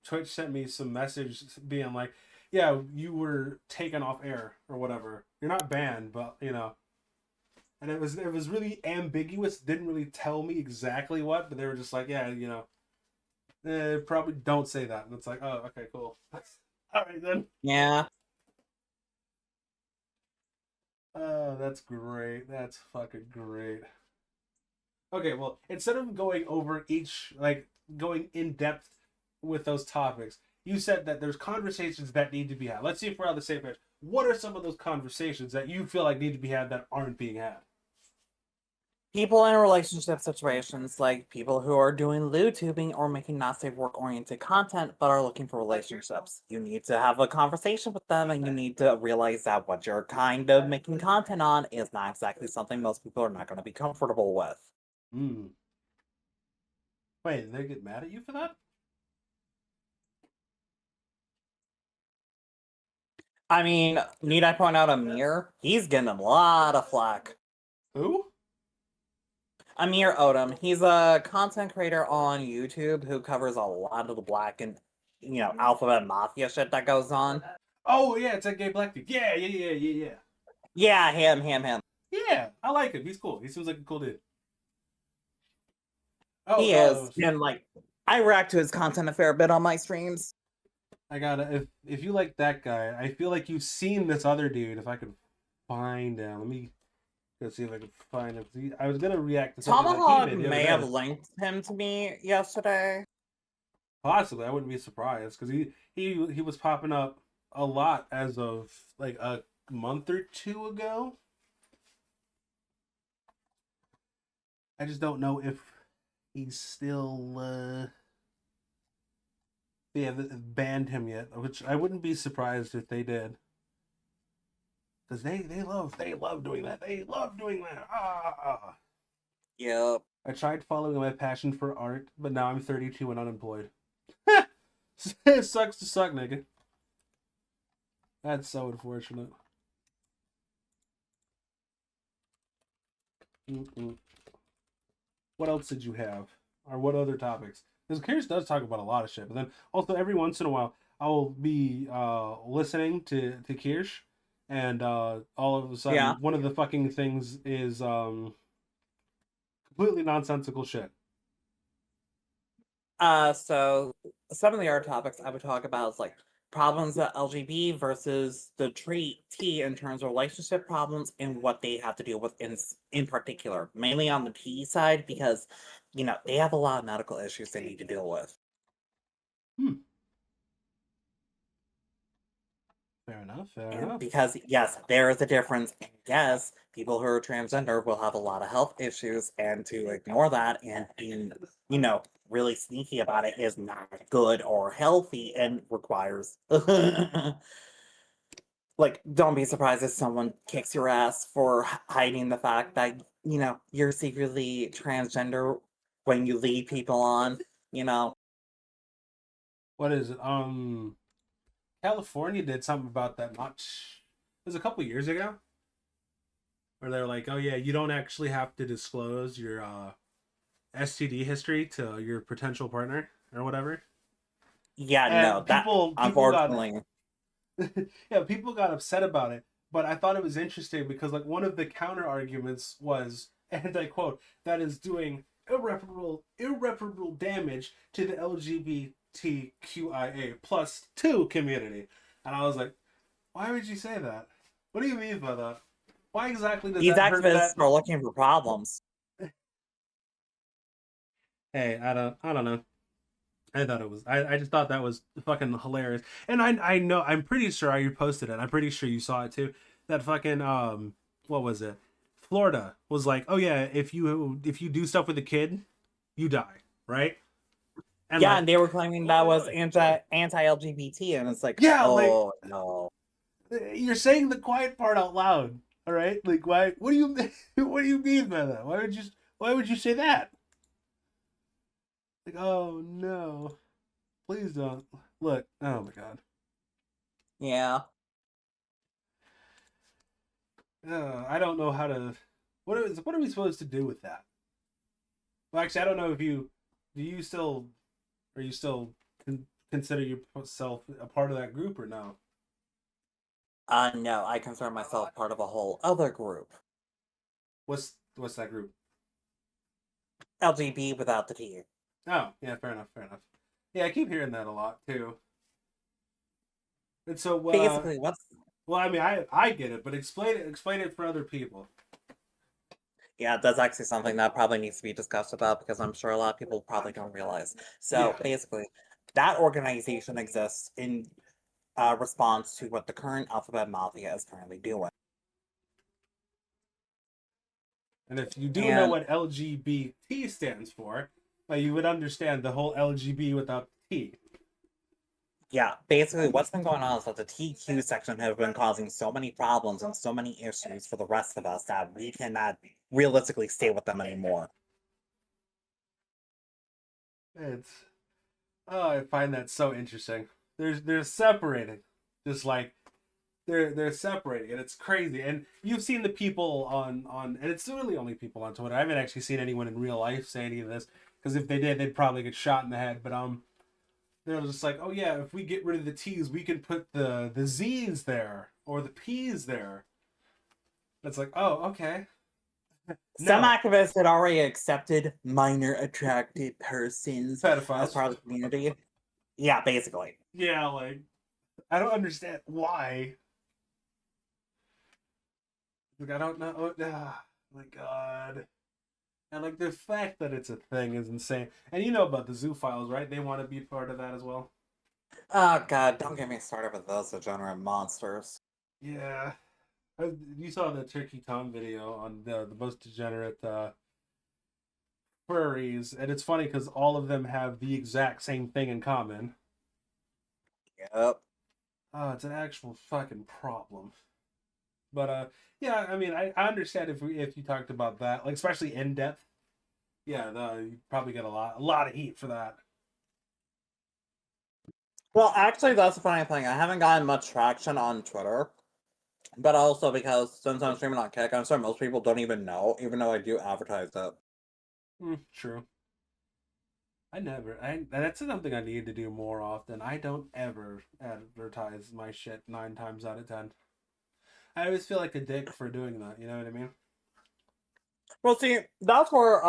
Twitch sent me some message being like, yeah, you were taken off air or whatever. You're not banned, but and it was really ambiguous. Didn't really tell me exactly what, but they were just like, yeah, probably don't say that. And it's like, oh, okay, cool. All right then. Yeah. Oh, that's great. That's fucking great. Okay, well, instead of going over each, like, going in depth with those topics, you said that there's conversations that need to be had. Let's see if we're on the same page. What are some of those conversations that you feel like need to be had that aren't being had? People in relationship situations, like people who are doing tubing or making not safe work oriented content but are looking for relationships. You need to have a conversation with them and you need to realize that what you're kind of making content on is not exactly something most people are not going to be comfortable with. Hmm. Wait, did they get mad at you for that? I mean, need I point out Amir? He's getting a lot of flack. Who? Amir Odom, he's a content creator on YouTube who covers a lot of the black and, alphabet mafia shit that goes on. Oh yeah, it's that gay black dude. Yeah, yeah, yeah, yeah, yeah. Yeah, him. Yeah, I like him. He's cool. He seems like a cool dude. Oh, He is. And, I react to his content a fair bit on my streams. I gotta. If you like that guy, I feel like you've seen this other dude. If I could find him, let me go see if I can find him. I was gonna react to something that he Tomahawk made the other may day. have linked him to me yesterday. Possibly, I wouldn't be surprised because he was popping up a lot as of like a month or two ago. I just don't know if he's still they haven't banned him yet, which I wouldn't be surprised if they did. Because they love doing that. They love doing that. Ah. Yep. I tried following my passion for art, but now I'm 32 and unemployed. It sucks to suck, nigga. That's so unfortunate. Mm-mm. What else did you have? Or what other topics? Because Curious does talk about a lot of shit, but then also every once in a while I will be listening to Kirsch, and all of a sudden Yeah. one of the fucking things is completely nonsensical shit. So some of the other topics I would talk about is like problems with LGBT versus the T in terms of relationship problems and what they have to deal with in particular, mainly on the T side because they have a lot of medical issues they need to deal with. Fair enough. Fair And enough. because, yes, there is a difference. And yes, people who are transgender will have a lot of health issues, and to ignore that and being, really sneaky about it is not good or healthy and requires. Like, don't be surprised if someone kicks your ass for hiding the fact that, you're secretly transgender when you lead people on, you know. What is it? California did something about that. It was a couple years ago, where they're like, "Oh yeah, you don't actually have to disclose your STD history to your potential partner or whatever." Yeah, no, And that people got unfortunately. yeah, people got upset about it. But I thought it was interesting because like one of the counter arguments was, and I quote, that is doing irreparable damage to the LGBTQIA plus two community. And I was like, why would you say that? What do you mean by that? Why exactly does These that hurt activists that? are looking for problems. Hey, I don't know. I thought it was. I just thought that was fucking hilarious. And I know I'm pretty sure I posted it. I'm pretty sure you saw it too. That fucking what was it? Florida was like, oh yeah, if you do stuff with a kid, you die, right? And Yeah, like, and they were claiming that was anti-LGBT, and it's like, yeah, like oh no. you're saying the quiet part out loud, all right? Like, why? What do you what do you mean by that? Why would you say that? Like, oh no, please don't look. Oh my god. Yeah. I don't know how to. What are we supposed to do with that? Well, actually, I don't know if you do. You still are you still consider yourself a part of that group or no? No, I consider myself part of a whole other group. What's that group? LGB without the T. Oh, yeah, fair enough, fair enough. Yeah, I keep hearing that a lot too. And so, Basically, what's well, I mean, I get it, but explain it for other people. yeah, that's actually something that probably needs to be discussed about because I'm sure a lot of people probably don't realize. So Yeah, basically, that organization exists in response to what the current Alphabet Mafia is currently doing. and if you do know And what LGBT stands for, well, you would understand the whole LGB without the T. yeah, basically what's been going on is that the TQ section have been causing so many problems and so many issues for the rest of us that we cannot realistically stay with them anymore. It's oh, I find that so interesting. They're separating, just like they're separating, and it's crazy. And you've seen the people and it's really only people on Twitter. I haven't actually seen anyone in real life say any of this because if they did, they'd probably get shot in the head. But they're just like, oh yeah, if we get rid of the T's, we can put the Z's there or the P's there. It's like, oh okay, Some no activists had already accepted minor attracted persons as pedophiles. part of the community. Yeah, basically. Yeah, like I don't understand why. Like I don't know. My God. And like the fact that it's a thing is insane. And you know about the zoophiles, right? They want to be part of that as well. Oh god, don't get me started with those degenerate monsters. Yeah. You saw the Turkey Tom video on the most degenerate furries, and it's funny because all of them have the exact same thing in common. Yep. Oh, it's an actual fucking problem. But yeah, I mean, I understand if you talked about that, like especially in depth. Yeah, you probably get a lot of heat for that. Well, actually, that's the funny thing. I haven't gotten much traction on Twitter, but also because since I'm streaming on Kick, I'm sure most people don't even know, even though I do advertise it. True. That's something I need to do more often. I don't ever advertise my shit 9 times out of 10. I always feel like a dick for doing that. You know what I mean? Well, see, that's where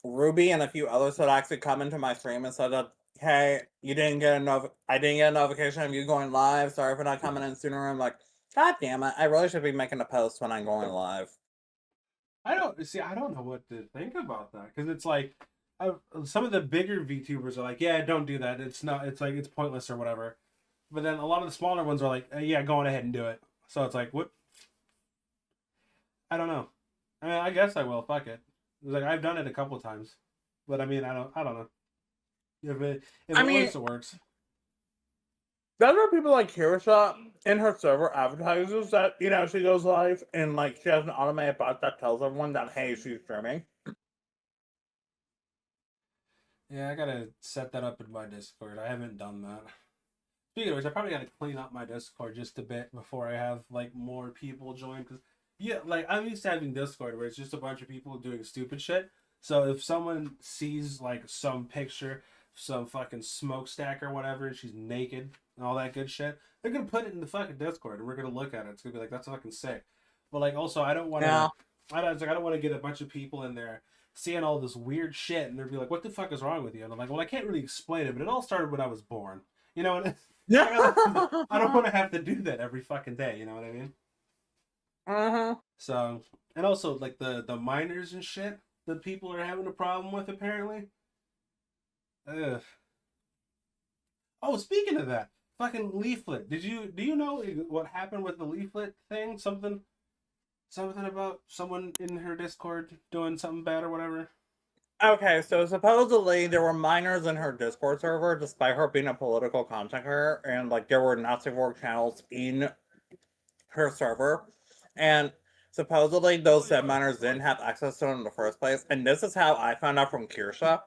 Ruby and a few others had actually come into my stream and said that, hey, I didn't get a notification of you going live. Sorry for not coming in sooner. I'm like, God damn it! I really should be making a post when I'm going live. I don't know what to think about that because it's like some of the bigger VTubers are like, yeah, don't do that. It's not. It's like it's pointless or whatever. But then a lot of the smaller ones are like, yeah, go on ahead and do it. So it's like, what? I don't know. I mean, I guess I will. Fuck it. It's like I've done it a couple times, but I mean, I don't know. If I it mean, works, it works. there are people like Kirisha in her server advertises that, she goes live and like she has an automated bot that tells everyone that hey, she's streaming. Yeah, I gotta set that up in my Discord. I haven't done that. Speaking of which, I probably gotta clean up my Discord just a bit before I have like more people join. Cause yeah, like I'm used to having Discord where it's just a bunch of people doing stupid shit. So if someone sees like some picture, some fucking smokestack or whatever, and she's naked and all that good shit, they're gonna put it in the fucking Discord and we're gonna look at it. It's gonna be like that's fucking sick. But like also, I don't want Yeah. to. I don't want to get a bunch of people in there seeing all this weird shit and they'll be like, "What the fuck is wrong with you?" And I'm like, "Well, I can't really explain it, but it all started when I was born." You know, and I don't want to have to do that every fucking day. You know what I mean? Uh-huh. So, and also like the minors and shit that people are having a problem with apparently. Ugh. Oh, speaking of that, fucking leaflet. Do you know what happened with the leaflet thing? Something about someone in her Discord doing something bad or whatever. Okay, so supposedly there were minors in her Discord server, despite her being a political content creator, and like there were Nazi work channels in her server, and supposedly those said minors didn't have access to it in the first place. And this is how I found out from Kirsha,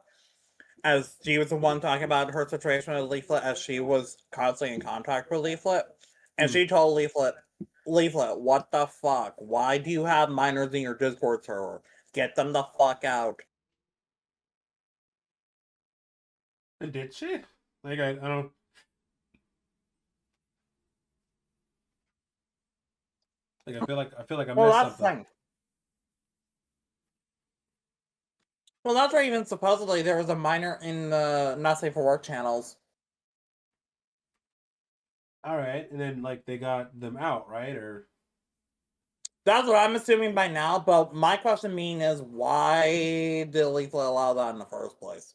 as she was the one talking about her situation with Leaflet, as she was constantly in contact with Leaflet, and Hmm. she told Leaflet, what the fuck? Why do you have minors in your Discord server? Get them the fuck out. And did she? Like I don't like I feel like I Well, missed that's the something. thing. Well, that's why even supposedly there was a minor in the Not Safe for Work channels. All right, and then like they got them out, right? Or That's what I'm assuming by now, but my question being is why did Leaflet allow that in the first place?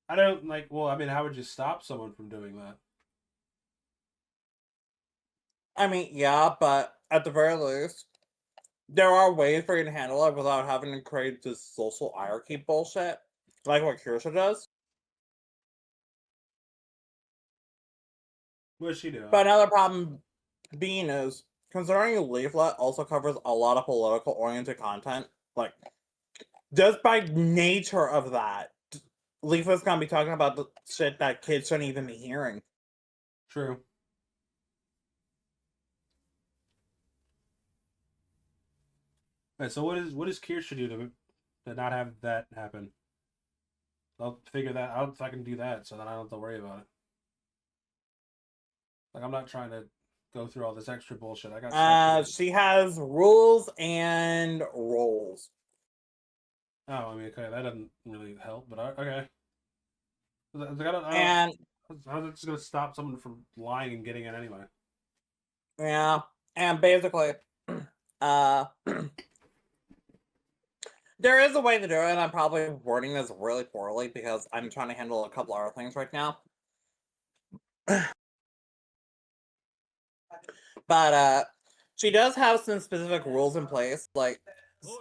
I don't like. Well, I mean, how would you stop someone from doing that? I mean, yeah, but at the very least, there are ways for you to handle it without having to create this social hierarchy bullshit, like what Kirsha does. What's she doing? But another problem being is, considering Leaflet also covers a lot of political oriented content, like, just by nature of that, Leaflet's gonna be talking about the shit that kids shouldn't even be hearing. True. Right, so what does Kirsha do to not have that happen? I'll figure that out if I can do that, so then I don't have to worry about it. Like I'm not trying to go through all this extra bullshit. I got stuff to do. She has rules and roles. Oh, I mean, okay, that doesn't really help, but okay. I don't. And How's it just gonna stop someone from lying and getting it anyway? yeah, and basically, uh, there is a way to do it, and I'm probably wording this really poorly because I'm trying to handle a couple other things right now. But she does have some specific rules in place, like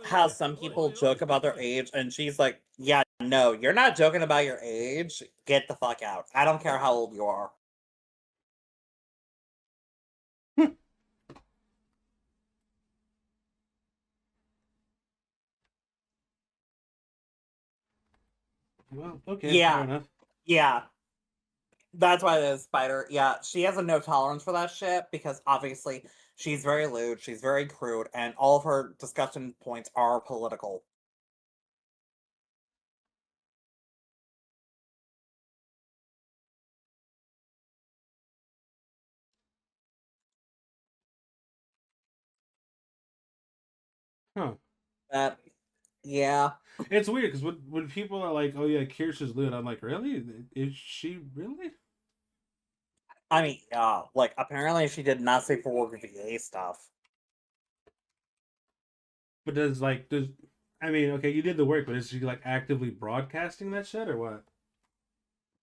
how some people joke about their age, and she's like, "Yeah, no, you're not joking about your age. Get the fuck out. I don't care how old you are." Well, okay, fair Yeah, enough. yeah. That's why the spider. Yeah, she has a no tolerance for that shit because obviously she's very lewd, she's very crude, and all of her discussion points are political. Huh. That, yeah. It's weird because when people are like, "Oh yeah, Kirsha's lewd," I'm like, "Really? Is she really?" I mean, yeah, like apparently she did not say for work VA stuff. But does I mean, okay, you did the work, but is she like actively broadcasting that shit or what?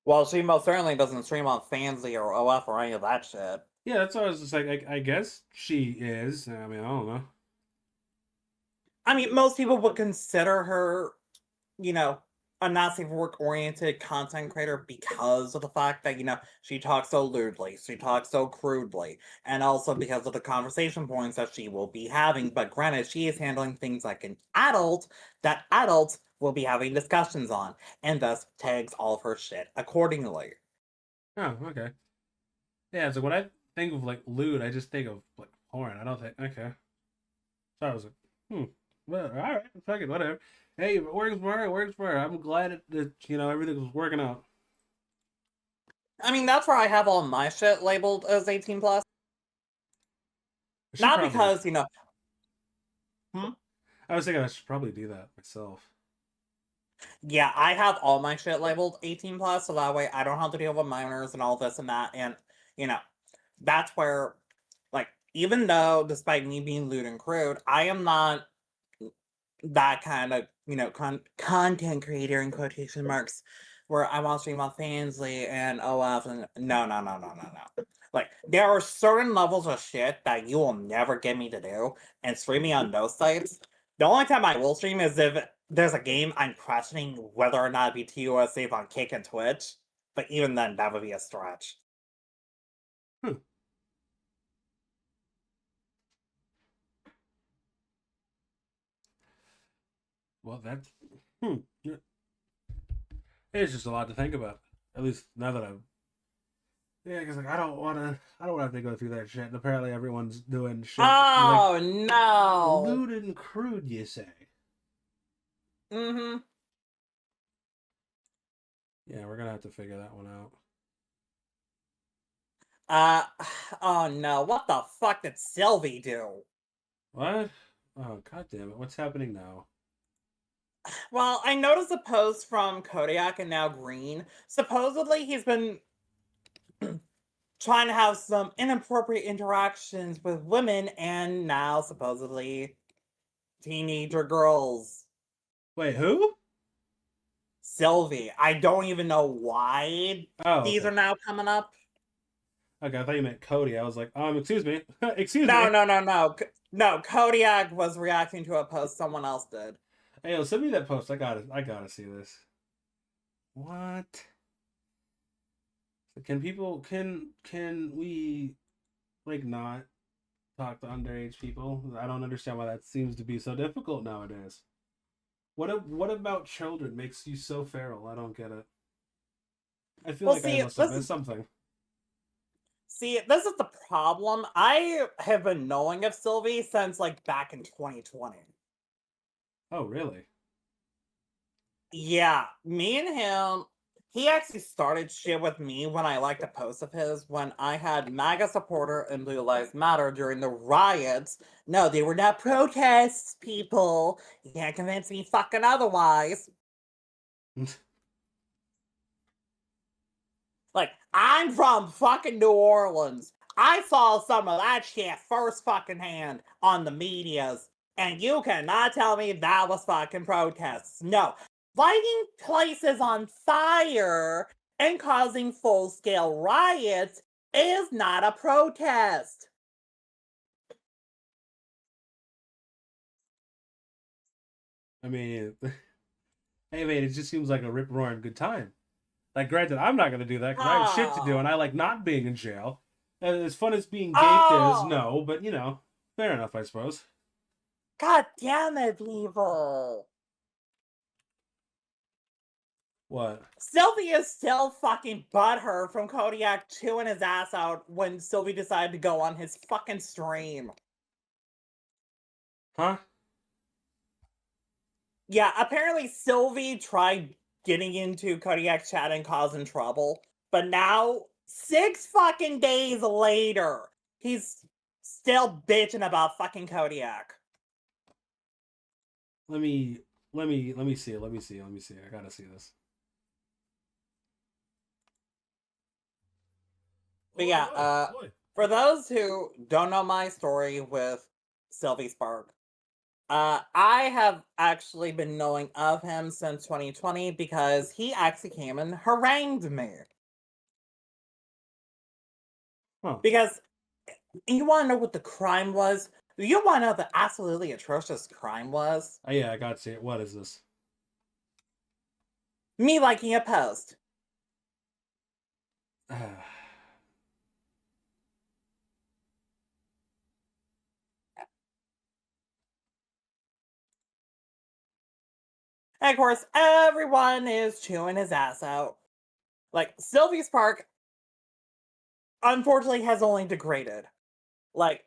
Well, she most certainly doesn't stream on Fansly or OF or any of that shit. Yeah, that's why I was just like, I guess she is. I mean, I don't know. I mean, most people would consider her, you know, a not safe for work oriented content creator because of the fact that, she talks so lewdly, she talks so crudely, and also because of the conversation points that she will be having. But granted, she is handling things like an adult that adults will be having discussions on, and thus tags all of her shit accordingly. Oh, okay. Yeah, so when I think of like lewd, I just think of like porn. I don't think okay. So I was like, well, all right, fuck it, whatever. Hey, if it works for her, it works for her. I'm glad that everything was working out. I mean, that's where I have all my shit labeled as 18 plus. I should Not probably. because, hmm? I was thinking I should probably do that myself. Yeah, I have all my shit labeled 18 plus, so that way I don't have to deal with minors and all this and that. And, you know, that's where, like, even though, despite me being lewd and crude, I am not that kind of, content creator in quotation marks, where I want to stream on Fansly and OF and no, no, no, no, no, no. Like, there are certain levels of shit that you will never get me to do, and streaming on those sites, the only time I will stream is if there's a game I'm questioning whether or not it'd be TOS safe on Kick and Twitch, but even then, that would be a stretch. Hmm. Well, that's yeah. It's just a lot to think about. At least now that I'm. Yeah, because like I don't want to have to go through that shit. And apparently everyone's doing shit like Oh, no! lewd and crude. You say? Mm-hmm. Yeah, we're gonna have to figure that one out. Uh, oh no, what the fuck did Sylvie do? What? Oh, god damn it! What's happening now? Well, I noticed a post from Kodiak and now Green. Supposedly, he's been trying to have some inappropriate interactions with women and now supposedly teenager girls. Wait, who? Sylvie, I don't even know why Oh, these okay. are now coming up. Okay, I thought you meant Cody. I was like, excuse me, excuse No, me. no, no, no. No, Kodiak was reacting to a post someone else did. Hey, yo, send me that post. I gotta see this. What? Can we like not talk to underage people? I don't understand why that seems to be so difficult nowadays. What about children makes you so feral? I don't get it. I feel Well, like I must have missed something. this is the problem. I have been knowing of Sylvie since like back in 2020. Oh, really? Yeah, me and him, he actually started shit with me when I liked a post of his when I had MAGA supporter and Blue Lives Matter during the riots. No, they were not protests, people. You can't convince me fucking otherwise. Like, I'm from fucking New Orleans. I saw some of that shit first fucking hand on the medias. And you cannot tell me that was fucking protests. No. Lighting places on fire and causing full scale riots is not a protest. I mean, hey man, it just seems like a rip roaring good time. Like, granted, I'm not gonna do that because I have shit to do, Oh. and I like not being in jail. And as fun as being gaped is, Oh. no, but fair enough, I suppose. God damn it, Level. What? Sylvie is still fucking butthurt from Kodiak chewing his ass out when Sylvie decided to go on his fucking stream. Huh? Yeah, apparently Sylvie tried getting into Kodiak's chat and causing trouble, but now, 6 fucking days later, he's still bitching about fucking Kodiak. Let me let me see it. Let me see. Let me see. I gotta see this. But Oi, yeah, oi, oi. for those who don't know my story with Sylvie Spark, I have actually been knowing of him since 2020 because he actually came and harangued me. Huh. Because you want to know what the crime was? You want to know the absolutely atrocious crime was? Oh, yeah, I got to see it. What is this? Me liking a post. And of course, everyone is chewing his ass out. Like, Sylvie's Park, unfortunately, has only degraded. Like,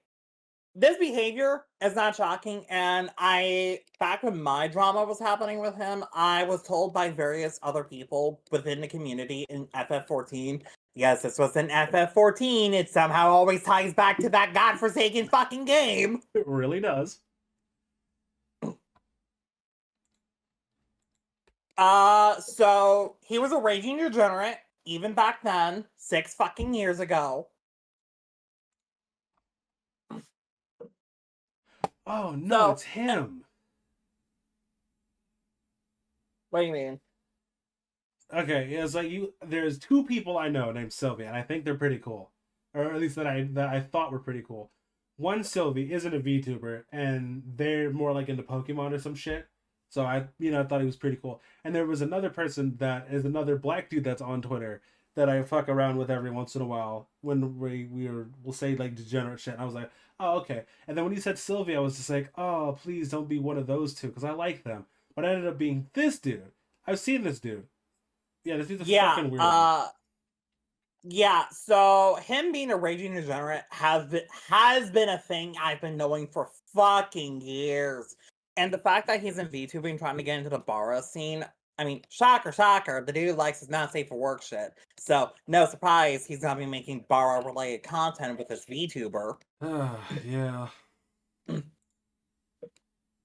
this behavior is not shocking, and back when my drama was happening with him, I was told by various other people within the community in FF14, yes, this was in FF14, it somehow always ties back to that godforsaken fucking game. It really does. So he was a raging degenerate, even back then, 6 fucking years ago. Oh, no, So, it's him. what do you mean? Okay, yeah, it's like there's two people I know named Sylvie, and I think they're pretty cool. Or at least that I thought were pretty cool. One Sylvie isn't a VTuber, and they're more like into Pokemon or some shit. So I thought he was pretty cool. And there was another person that is another black dude that's on Twitter that I fuck around with every once in a while when we'll say like degenerate shit. And I was like, oh, okay. And then when he said Sylvie, I was just like, oh, please don't be one of those two because I like them. But it ended up being this dude. I've seen this dude. Yeah, this is a Yeah, fucking weirdo. yeah, so him being a raging degenerate has been a thing I've been knowing for fucking years. And the fact that he's in VTubing trying to get into the Bara scene, I mean, shocker, shocker, the dude likes his not safe for work shit. So no surprise he's gonna be making Bara related content with this VTuber. Yeah.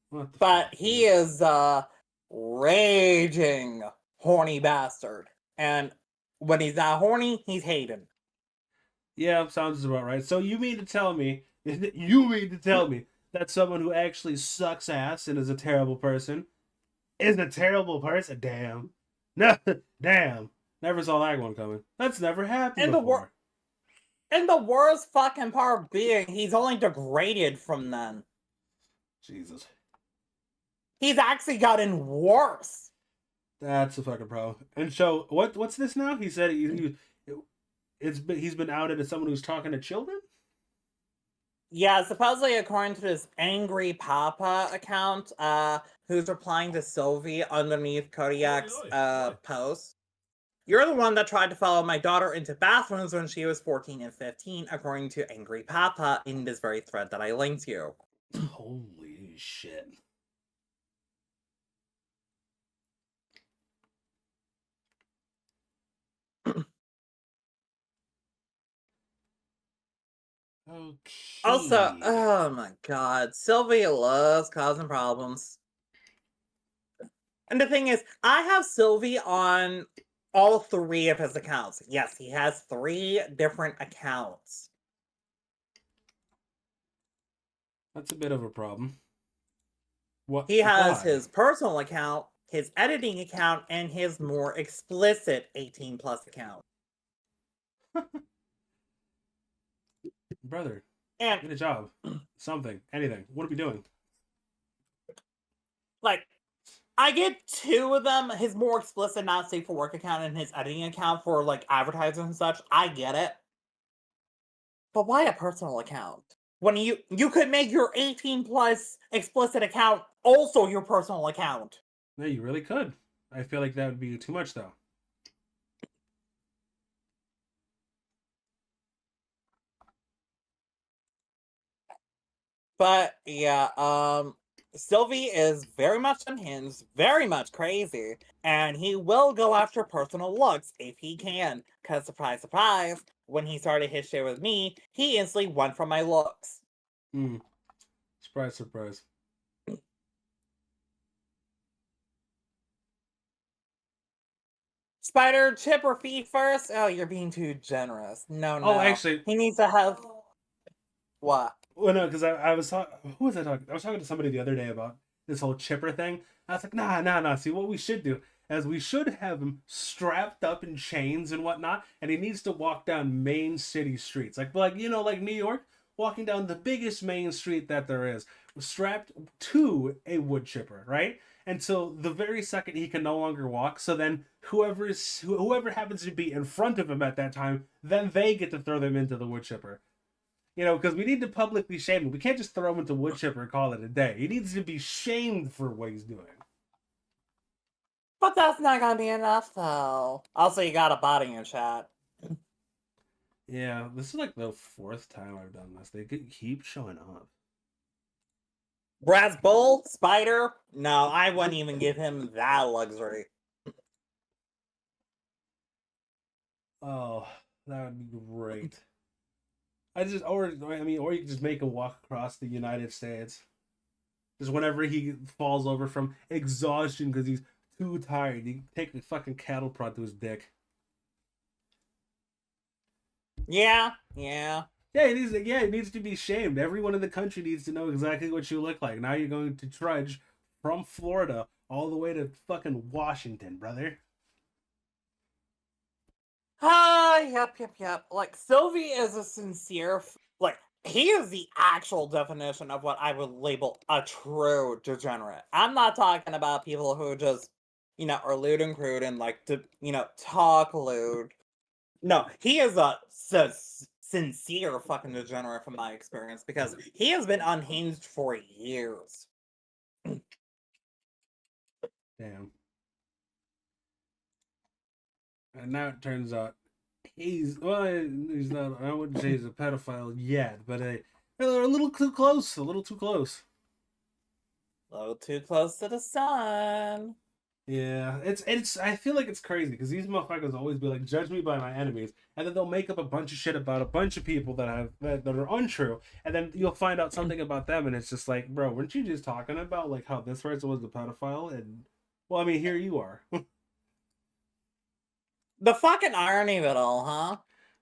What the But fuck, he dude? is a raging horny bastard. And when he's not horny, he's hating. Yeah, sounds about right. So you mean to tell me that someone who actually sucks ass and is a terrible person is a terrible person? Damn. No, damn. Never saw that one coming. That's never happened And the wor- before. and the worst fucking part being he's only degraded from then. Jesus. He's actually gotten worse. That's a fucking problem. And so what's this now? He said he's been outed as someone who's talking to children? Yeah, supposedly according to this Angry Papa account, who's replying to Sylvie underneath Kodiak's post. You're the one that tried to follow my daughter into bathrooms when she was 14 and 15, according to Angry Papa in this very thread that I linked you. Holy shit. Also, Okay. oh my god, Sylvia loves causing problems. And the thing is, I have Sylvie on all 3 of his accounts. Yes, he has 3 different accounts. That's a bit of a problem. What? He has Why? his personal account, his editing account, and his more explicit 18 plus account. Brother, And, get a job. Something. Anything. What are we doing? like, I get 2 of them, his more explicit not safe for work account and his editing account for, like, advertising and such. I get it. But why a personal account? When you could make your 18 plus explicit account also your personal account. No, you really could. I feel like that would be too much, though. But yeah, Sylvie is very much unhinged, very much crazy, and he will go after personal looks if he can. Cause surprise, surprise, when he started his shit with me, he instantly went for my looks. Hmm. Surprise, surprise. Spider, chip or feet first? Oh, you're being too generous. No, Oh, no. actually, He needs to have what? Well, no, because I was talking. Who was I talking? I was talking to somebody the other day about this whole chipper thing. I was like, nah. See, what we should do is we should have him strapped up in chains and whatnot, and he needs to walk down main city streets, like like New York, walking down the biggest main street that there is, strapped to a wood chipper, right? Until the very second he can no longer walk. So then whoever happens to be in front of him at that time, then they get to throw them into the wood chipper. Because we need to publicly shame him. We can't just throw him into wood chipper and call it a day. He needs to be shamed for what he's doing. But that's not gonna be enough, though. Also, you got a bot in your chat. Yeah, this is like the 4th time I've done this. They keep showing up. Brass Bull? Spider? No, I wouldn't even give him that luxury. Oh, that would be great. Or you can just make him walk across the United States. Just whenever he falls over from exhaustion because he's too tired, you take the fucking cattle prod to his dick. Yeah. Yeah, it needs to be shamed. Everyone in the country needs to know exactly what you look like. Now you're going to trudge from Florida all the way to fucking Washington, brother. Yep. Like, Sylvie is a sincere, he is the actual definition of what I would label a true degenerate. I'm not talking about people who just, are lewd and crude and like to, talk lewd. No, he is a sincere fucking degenerate from my experience because he has been unhinged for years. Damn. And now it turns out he's not. I wouldn't say he's a pedophile yet, but they're a little too close. A little too close. A little too close to the sun. Yeah, it's. I feel like it's crazy because these motherfuckers always be like, "Judge me by my enemies," and then they'll make up a bunch of shit about a bunch of people that are untrue, and then you'll find out something about them, and it's just like, bro, weren't you just talking about like how this person was a pedophile? And well, I mean, here you are. The fucking irony of it all, huh?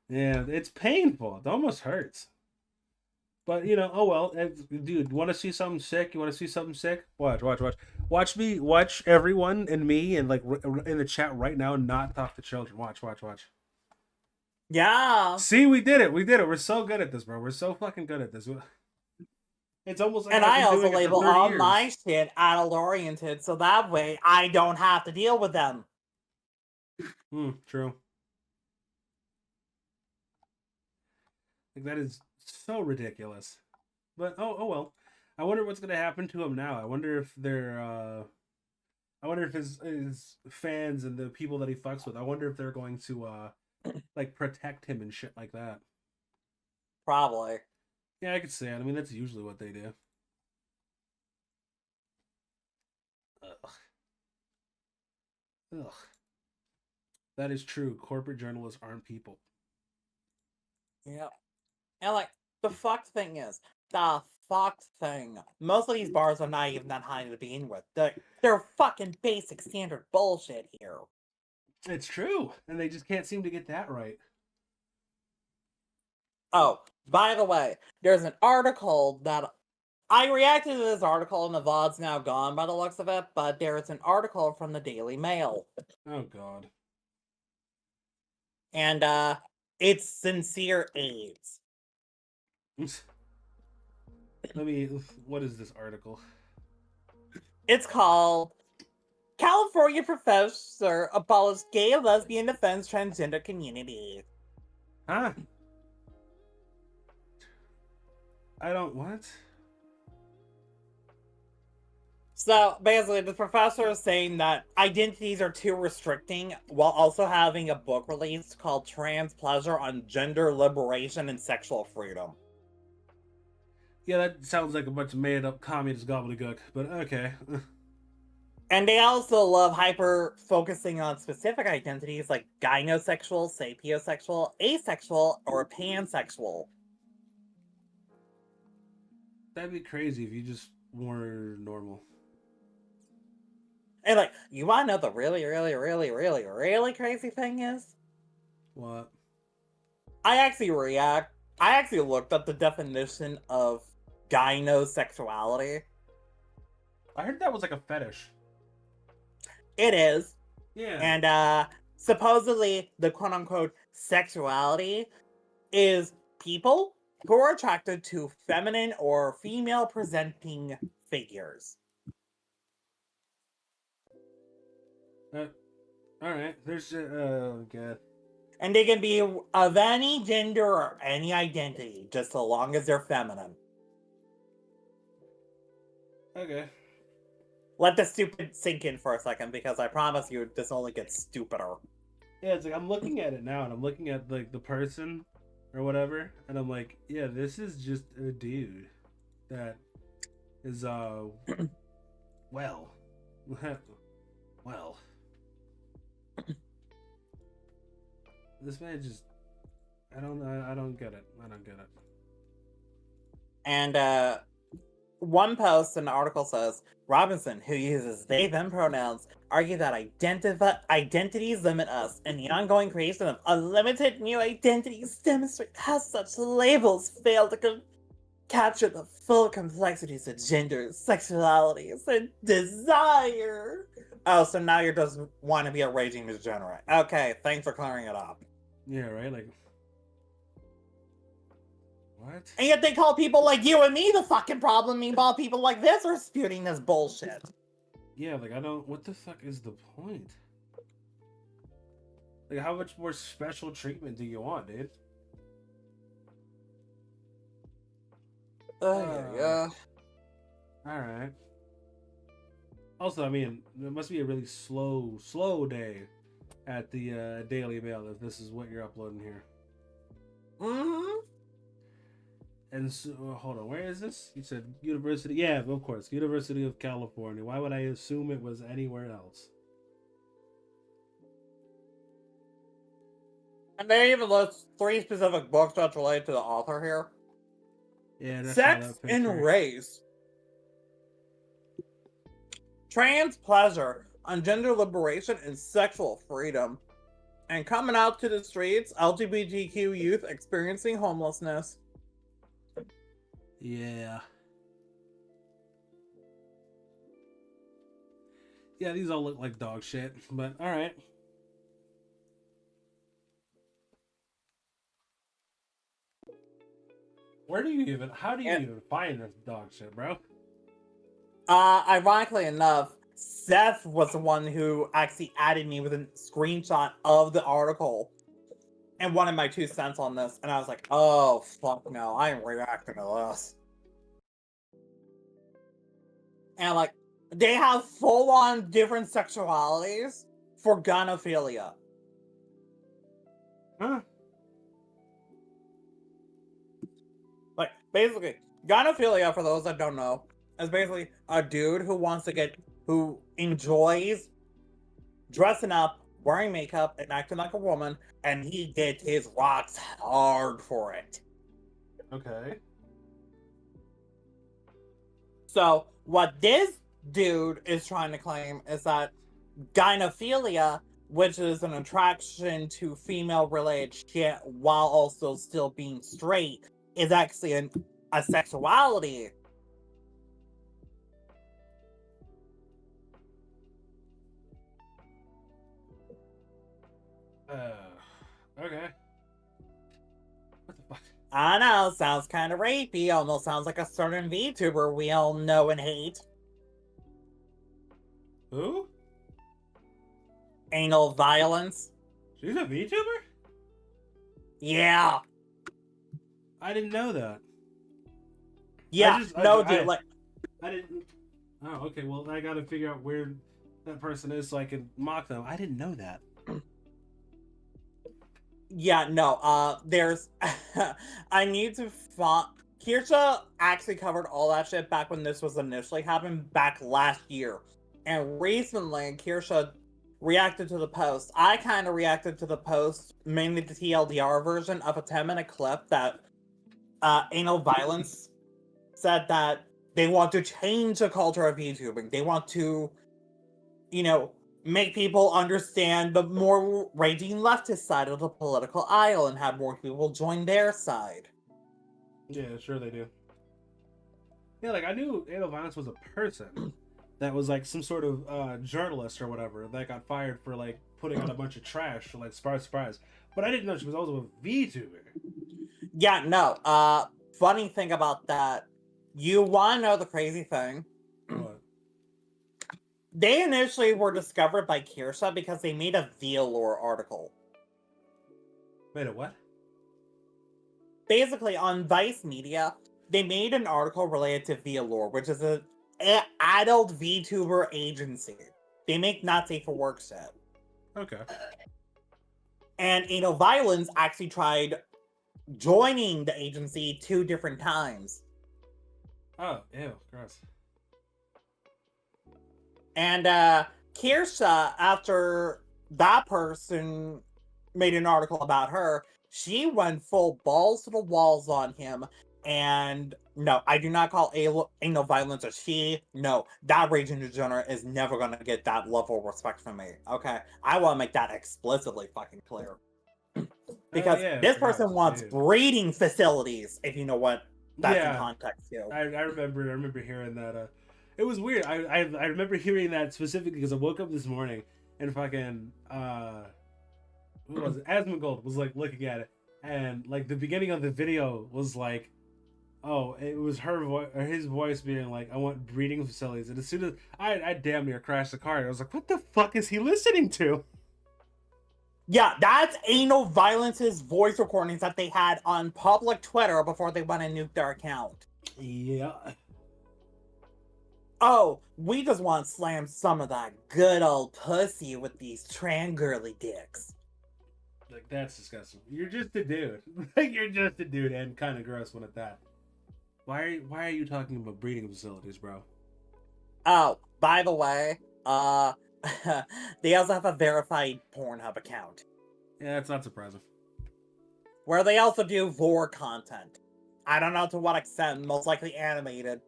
Yeah, it's painful. It almost hurts. But oh well, dude. Want to see something sick? You want to see something sick? Watch me, watch everyone and me, and like in the chat right now, not talk to children. Watch. Yeah. See, we did it. We're so good at this, bro. We're so fucking good at this. It's almost like And I also label all years. my shit adult oriented, so that way I don't have to deal with them. True. Like that is so ridiculous. But oh well. I wonder what's gonna happen to him now. I wonder if I wonder if his fans and the people that he fucks with, I wonder if they're going to like protect him and shit like that. Probably. Yeah, I could see it. I mean, that's usually what they do. Ugh. That is true. Corporate journalists aren't people. Yeah. And like, the fucked thing is, most of these bars are not even that high to begin with. They're fucking basic standard bullshit here. It's true. And they just can't seem to get that right. Oh, by the way, there's an article that I reacted to this article and the VOD's now gone by the looks of it, but there's an article from the Daily Mail. Oh god. And it's sincere AIDS. What is this article? It's called California Professor Abolished Gay and Lesbian Defense Transgender Community. Huh? What? So basically, the professor is saying that identities are too restricting while also having a book released called Trans Pleasure on Gender Liberation and Sexual Freedom. Yeah, that sounds like a bunch of made-up communist gobbledygook, but okay. And they also love hyper-focusing on specific identities like gynosexual, sapiosexual, asexual, or pansexual. That'd be crazy if you just were normal. And like, you want to know the really, really, really, really, really crazy thing is? What? I actually I actually looked up the definition of gynosexuality. I heard that was like a fetish. It is. Yeah. And supposedly the quote unquote sexuality is people who are attracted to feminine or female presenting figures. All right. There's oh god. And they can be of any gender or any identity, just so long as they're feminine. Okay. Let the stupid sink in for a second, because I promise you, this only gets stupider. Yeah, it's like I'm looking at it now, and I'm looking at like the person or whatever, and I'm like, yeah, this is just a dude that is well, well. This man just, I don't get it. I don't get it. And one post in the article says, Robinson, who uses they them pronouns, argue that identities limit us, and the ongoing creation of unlimited new identities demonstrate how such labels fail to capture the full complexities of genders, sexualities, and desire. Oh, so now you just want to be a raging degenerate. Okay, thanks for clearing it up. Yeah, right? Like, what? And yet they call people like you and me the fucking problem, meanwhile people like this are spewing this bullshit. Yeah, like, I don't, what the fuck is the point? Like, how much more special treatment do you want, dude? Yeah. Alright. Also, I mean, it must be a really slow day at the Daily Mail if this is what you're uploading here. Mm-hmm. And so, hold on, where is this? You said University, yeah, of course, University of California. Why would I assume it was anywhere else? And they even list 3 specific books that's related to the author here. Yeah, that's Sex and Race, Trans Pleasure on Gender Liberation and Sexual Freedom, and Coming Out to the Streets, LGBTQ Youth Experiencing Homelessness. Yeah. Yeah, these all look like dog shit, but alright. How do you even find this dog shit, bro? Ironically enough, Seth was the one who actually added me with a screenshot of the article and wanted my 2 cents on this, and I was like, oh, fuck no, I am reacting to this. And, like, they have full-on different sexualities for gynophilia. Huh? Like, basically, gynophilia, for those that don't know, is basically a dude who enjoys dressing up, wearing makeup, and acting like a woman, and he gets his rocks hard for it. Okay. So, what this dude is trying to claim is that gynophilia, which is an attraction to female-related shit while also still being straight, is actually a sexuality. Okay. What the fuck? I know, sounds kind of rapey, almost sounds like a certain VTuber we all know and hate. Who? Anal violence. She's a VTuber? Yeah. I didn't know that. Yeah, dude, I didn't... Oh, okay, well, I gotta figure out where that person is so I can mock them. I didn't know that. Yeah, no, there's... I need to find... Kirsha actually covered all that shit back when this was initially happening, back last year. And recently, Kirsha reacted to the post. I kind of reacted to the post, mainly the TLDR version of a 10-minute clip that Anal Violence said that they want to change the culture of YouTubing. They want to, make people understand the more raging leftist side of the political aisle and have more people join their side. Yeah, sure they do. Yeah, like I knew anal violence was a person that was like some sort of journalist or whatever that got fired for like putting out a bunch of trash. So, like surprise, surprise. But I didn't know she was also a VTuber. Yeah, no. Funny thing about that, you want to know the crazy thing? What? They initially were discovered by Kirsha because they made a Velour article. Wait, a what? Basically, on Vice Media, they made an article related to Velour, which is an adult VTuber agency. They make not safe for work shit. Okay. And Anal Violence actually tried joining the agency 2 different times. Oh, ew, gross. And Kirsha, after that person made an article about her, she went full balls to the walls on him. And no, I do not call anal violence a she. No, that raging degenerate is never going to get that level of respect from me. Okay? I want to make that explicitly fucking clear. Because yeah, this perhaps, person wants dude. breeding facilities, if you know what that's Yeah. in context to. I remember hearing that. It was weird. I remember hearing that specifically because I woke up this morning and fucking who was it? Asmongold was like looking at it, and like the beginning of the video was like, oh, it was her voice or his voice being like, I want breeding facilities, and as soon as I damn near crashed the car, I was like, what the fuck is he listening to? Yeah, that's Anal Violence's voice recordings that they had on public Twitter before they went and nuked their account. Yeah. Oh, we just want to slam some of that good old pussy with these trans girly dicks. Like, that's disgusting. You're just a dude. Like, you're just a dude, and kind of gross one at that. Why are you talking about breeding facilities, bro? Oh, by the way, they also have a verified Pornhub account. Yeah, it's not surprising. Where they also do vor content. I don't know to what extent, most likely animated.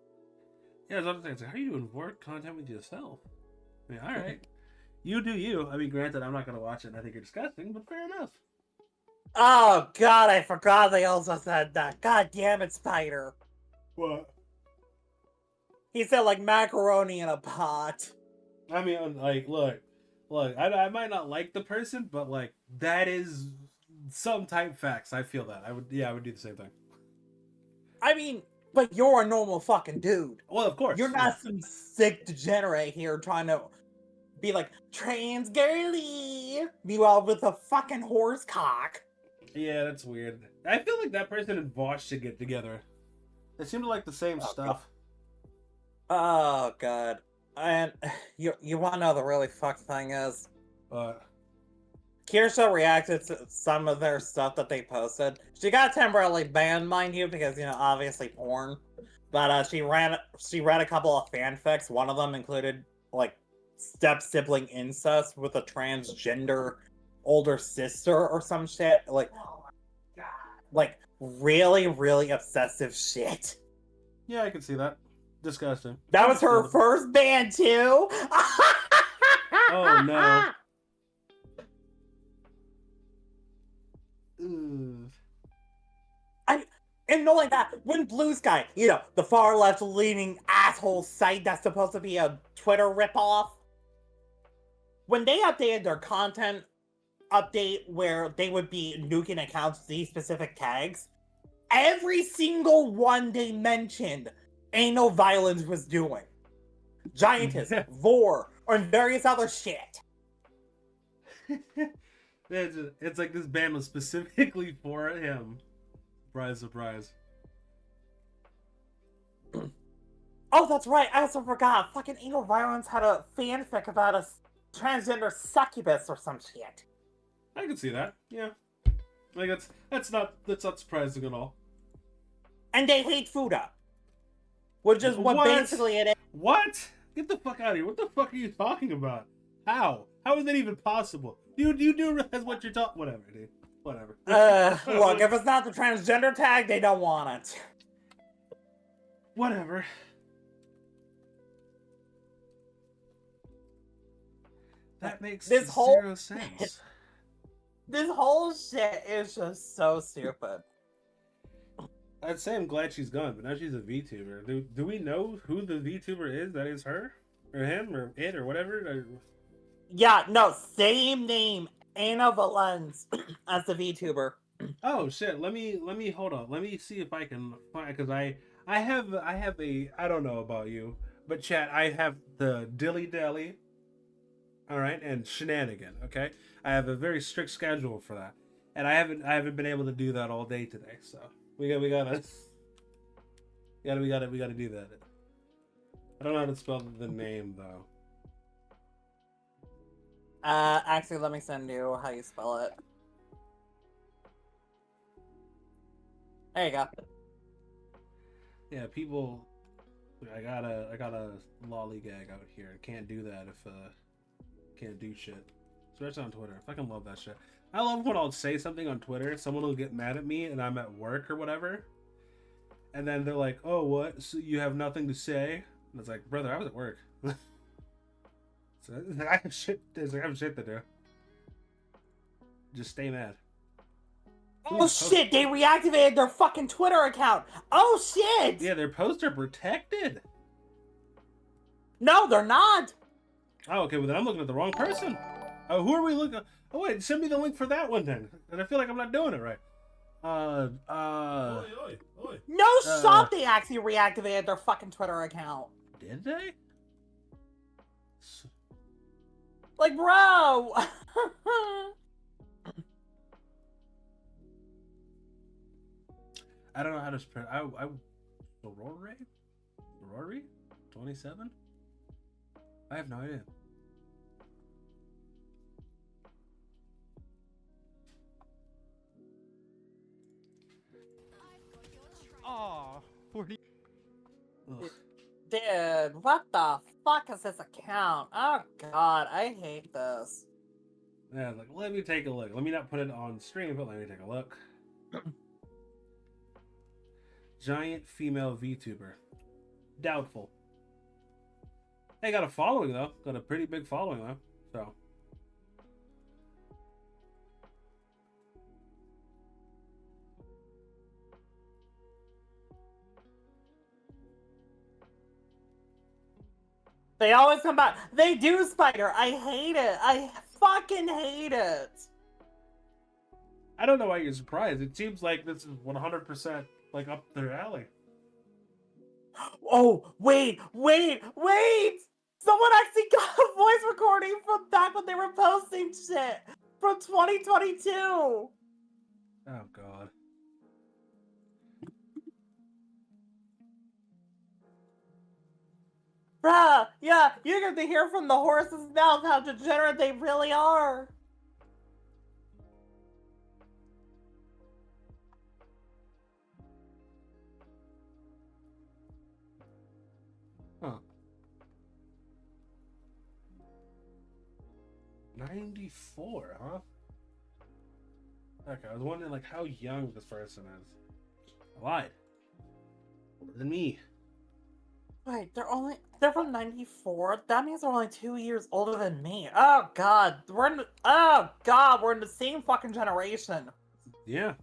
Yeah, that's what I'm saying. It's like, how are you doing work content with yourself? I mean, alright. You do you. I mean, granted, I'm not going to watch it and I think you're disgusting, but fair enough. Oh, God, I forgot they also said that. God damn it, Spider. What? He said, like, macaroni in a pot. I mean, like, look, I might not like the person, but, like, that is some type facts. I feel that. I would do the same thing. I mean, but you're a normal fucking dude. Well, of course. You're not some sick degenerate here trying to be like, trans girly. Meanwhile, with a fucking horse cock. Yeah, that's weird. I feel like that person and Vosh should get together. They seem to like the same stuff. Oh, God. And you want to know the really fucked thing is? Kirsha reacted to some of their stuff that they posted. She got temporarily banned, mind you, because, you know, obviously porn. But she read a couple of fanfics. One of them included, like, step-sibling incest with a transgender older sister or some shit. Like, oh my God. Like, really, really obsessive shit. Yeah, I can see that. Disgusting. That was her first ban, too? Oh, no. And not like that, when Blue Sky, you know, the far left leaning asshole site that's supposed to be a Twitter ripoff, when they updated their content update where they would be nuking accounts with these specific tags, every single one they mentioned, Anal Violence was doing. Giantess, Vor, or various other shit. It's like this band was specifically for him. Surprise, surprise. Oh, that's right. I also forgot. Fucking Anal Violence had a fanfic about a transgender succubus or some shit. I can see that. Yeah. Like that's not surprising at all. And they hate Fuda. Which is what basically it is. What? Get the fuck out of here. What the fuck are you talking about? How? How is that even possible? You do realize what you're talking? Whatever, dude. Whatever. Look, if it's not the transgender tag, they don't want it. Whatever. That makes zero sense. This whole shit is just so stupid. I'd say I'm glad she's gone, but now she's a VTuber. Do we know who the VTuber is? That is her? Or him? Or it? Or whatever? Yeah, no, same name, Anna Valens, as the VTuber. Oh shit! Let me hold on. Let me see if I can find, because I have a, I don't know about you, but chat, I have the dilly dally, all right, and shenanigan. Okay, I have a very strict schedule for that, and I haven't been able to do that all day today. So we gotta do that. I don't know how to spell the name though. Actually, let me send you how you spell it. There you go. Yeah, people. I got a lollygag out here. Can't do that if can't do shit. Especially on Twitter. I fucking love that shit. I love when I'll say something on Twitter, someone will get mad at me and I'm at work or whatever. And then they're like, "Oh, what? So you have nothing to say?" And it's like, "Brother, I was at work." So I have shit. I have shit to do. Just stay mad. Oh shit, they reactivated their fucking Twitter account. Oh shit! Yeah, their posts are protected. No, they're not. Oh, okay, well then I'm looking at the wrong person. Oh, who are we looking at? Oh wait, send me the link for that one then. And I feel like I'm not doing it right. Oi, oi, oi. No shot, they actually reactivated their fucking Twitter account. Did they? Like, bro! I don't know how to spread. Rory? 27? I have no idea. Aw, 40. Ugh. Dude, what the fuck is this account? Oh god, I hate this. Yeah, like, let me take a look. Let me not put it on stream, but let me take a look. Giant female VTuber. Doubtful. Hey, got a following though. Got a pretty big following though. So. They always come back. They do, Spider. I hate it. I fucking hate it. I don't know why you're surprised. It seems like this is 100% like up their alley. Oh, wait. Someone actually got a voice recording from back when they were posting shit from 2022. Oh god. Bruh, yeah, you're going to hear from the horse's mouth how degenerate they really are. Huh. 94, huh? Okay, I was wondering like how young this person is. I lied. Older than me. Wait, they're from 94? That means they're only 2 years older than me. Oh god, we're in the same fucking generation. Yeah.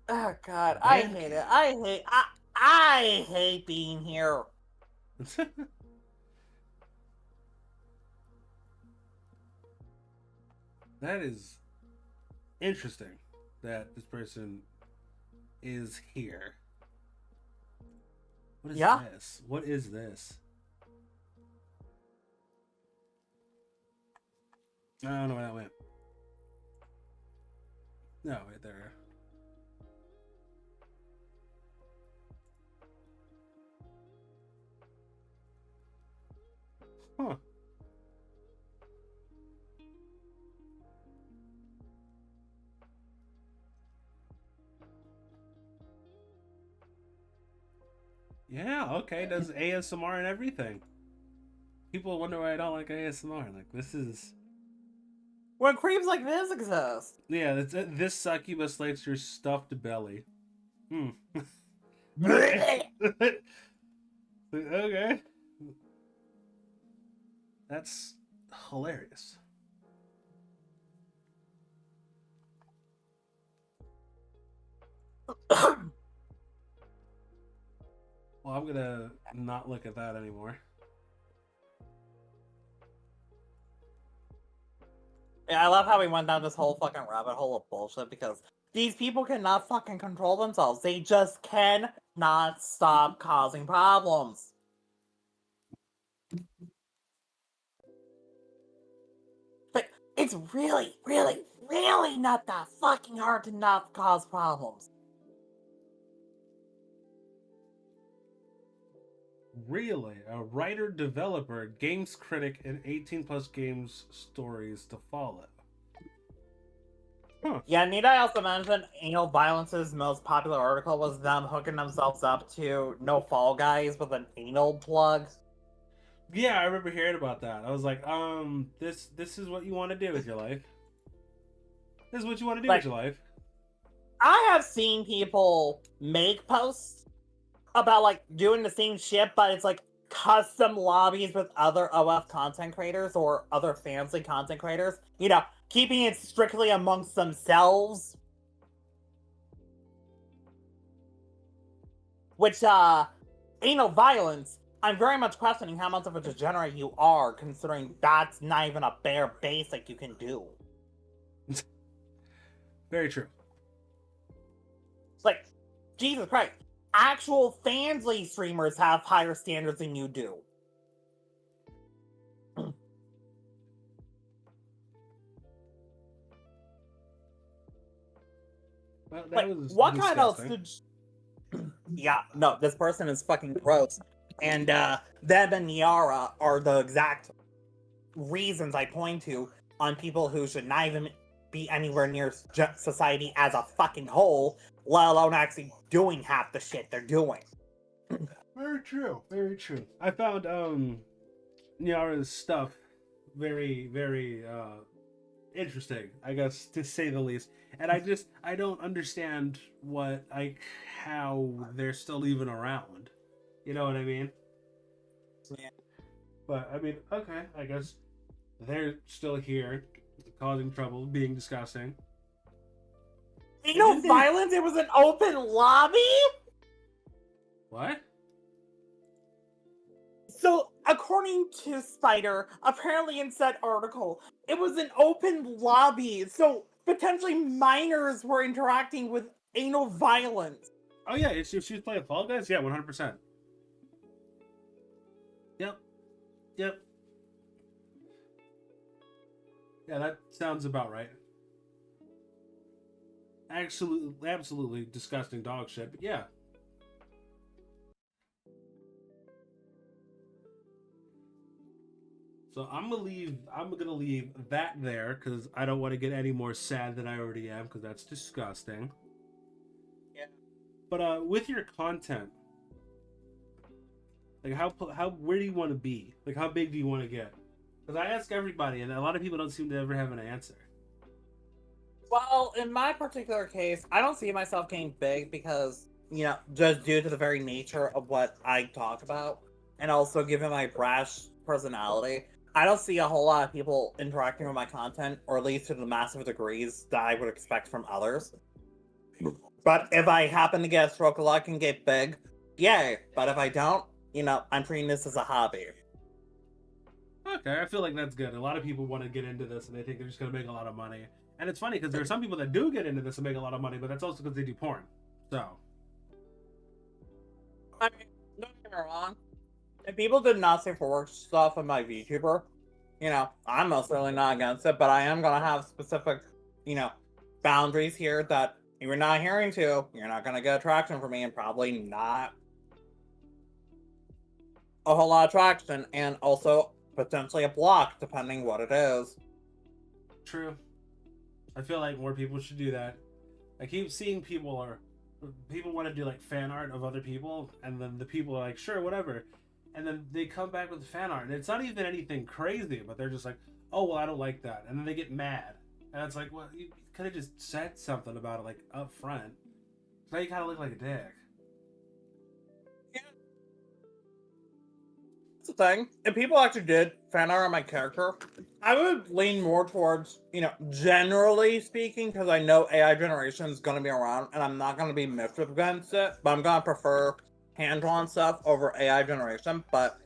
Oh god, I hate it. I hate being here. That is interesting that this person is here. What is this? What is this? I don't know where that went. No, right there. Huh. Yeah, okay, does ASMR and everything. People wonder why I don't like ASMR. Like, this is... When creams like this exist. Yeah, this succubus likes your stuffed belly. Hmm. Okay. That's hilarious. Well, I'm gonna not look at that anymore. Yeah, I love how we went down this whole fucking rabbit hole of bullshit because these people cannot fucking control themselves. They just cannot stop causing problems. But it's really, really, really not that fucking hard to not cause problems. Really? A writer, developer, games critic, and 18 plus games stories to follow. Huh. Yeah, need I also mention Anal Violence's most popular article was them hooking themselves up to No Fall Guys with an anal plug. Yeah, I remember hearing about that. I was like, this is what you want to do with your life. This is what you want to do Like, with your life. I have seen people make posts about like doing the same shit, but it's like custom lobbies with other OF content creators or other fancy content creators. You know, keeping it strictly amongst themselves. Which, Anal Violence, I'm very much questioning how much of a degenerate you are, considering that's not even a bare basic you can do. Very true. It's like, Jesus Christ. Actual Fansly streamers have higher standards than you do. Well, that Like, was what kind else disgusting. did... Yeah, no, this person is fucking gross. And, them and Yara are the exact reasons I point to on people who should not even be anywhere near society as a fucking whole, let alone actually doing half the shit they're doing. Very true. Very true. I found Nyara's stuff very, very interesting, I guess, to say the least. And I don't understand how they're still even around. You know what I mean? Yeah. But I mean, okay, I guess they're still here, causing trouble, being disgusting. Anal Violence? It was an open lobby? What? So, according to Spider, apparently in said article, it was an open lobby, so potentially minors were interacting with Anal Violence. Oh yeah, if she was playing Fall Guys, yeah, 100%. Yep. Yep. Yeah, that sounds about right. Absolutely disgusting dog shit, but yeah. So I'm gonna leave that there because I don't want to get any more sad than I already am because that's disgusting. Yeah. But with your content, like where do you want to be? Like how big do you want to get? Because I ask everybody, and a lot of people don't seem to ever have an answer. Well, in my particular case, I don't see myself getting big because, you know, just due to the very nature of what I talk about, and also given my brash personality, I don't see a whole lot of people interacting with my content, or at least to the massive degrees that I would expect from others. But if I happen to get a stroke of luck and get big, yay. But if I don't, you know, I'm treating this as a hobby. Okay, I feel like that's good. A lot of people want to get into this, and they think they're just going to make a lot of money. And it's funny, because there are some people that do get into this and make a lot of money, but that's also because they do porn. So. I mean, don't get me wrong. If people did not say for work stuff on my VTuber, you know, I'm most certainly not against it, but I am going to have specific, you know, boundaries here that if you're not hearing to, you're not going to get traction from me, and probably not a whole lot of traction, and also potentially a block, depending what it is. True. I feel like more people should do that. I keep seeing people want to do like fan art of other people, and then the people are like, sure, whatever. And then they come back with the fan art, and it's not even anything crazy, but they're just like, oh, well, I don't like that. And then they get mad. And it's like, well, you could have just said something about it, like, up front. Now you kind of look like a dick. That's the thing. If people actually did fan art on my character, I would lean more towards, generally speaking, because I know AI generation is going to be around, and I'm not going to be miffed against it, but I'm going to prefer hand-drawn stuff over AI generation. But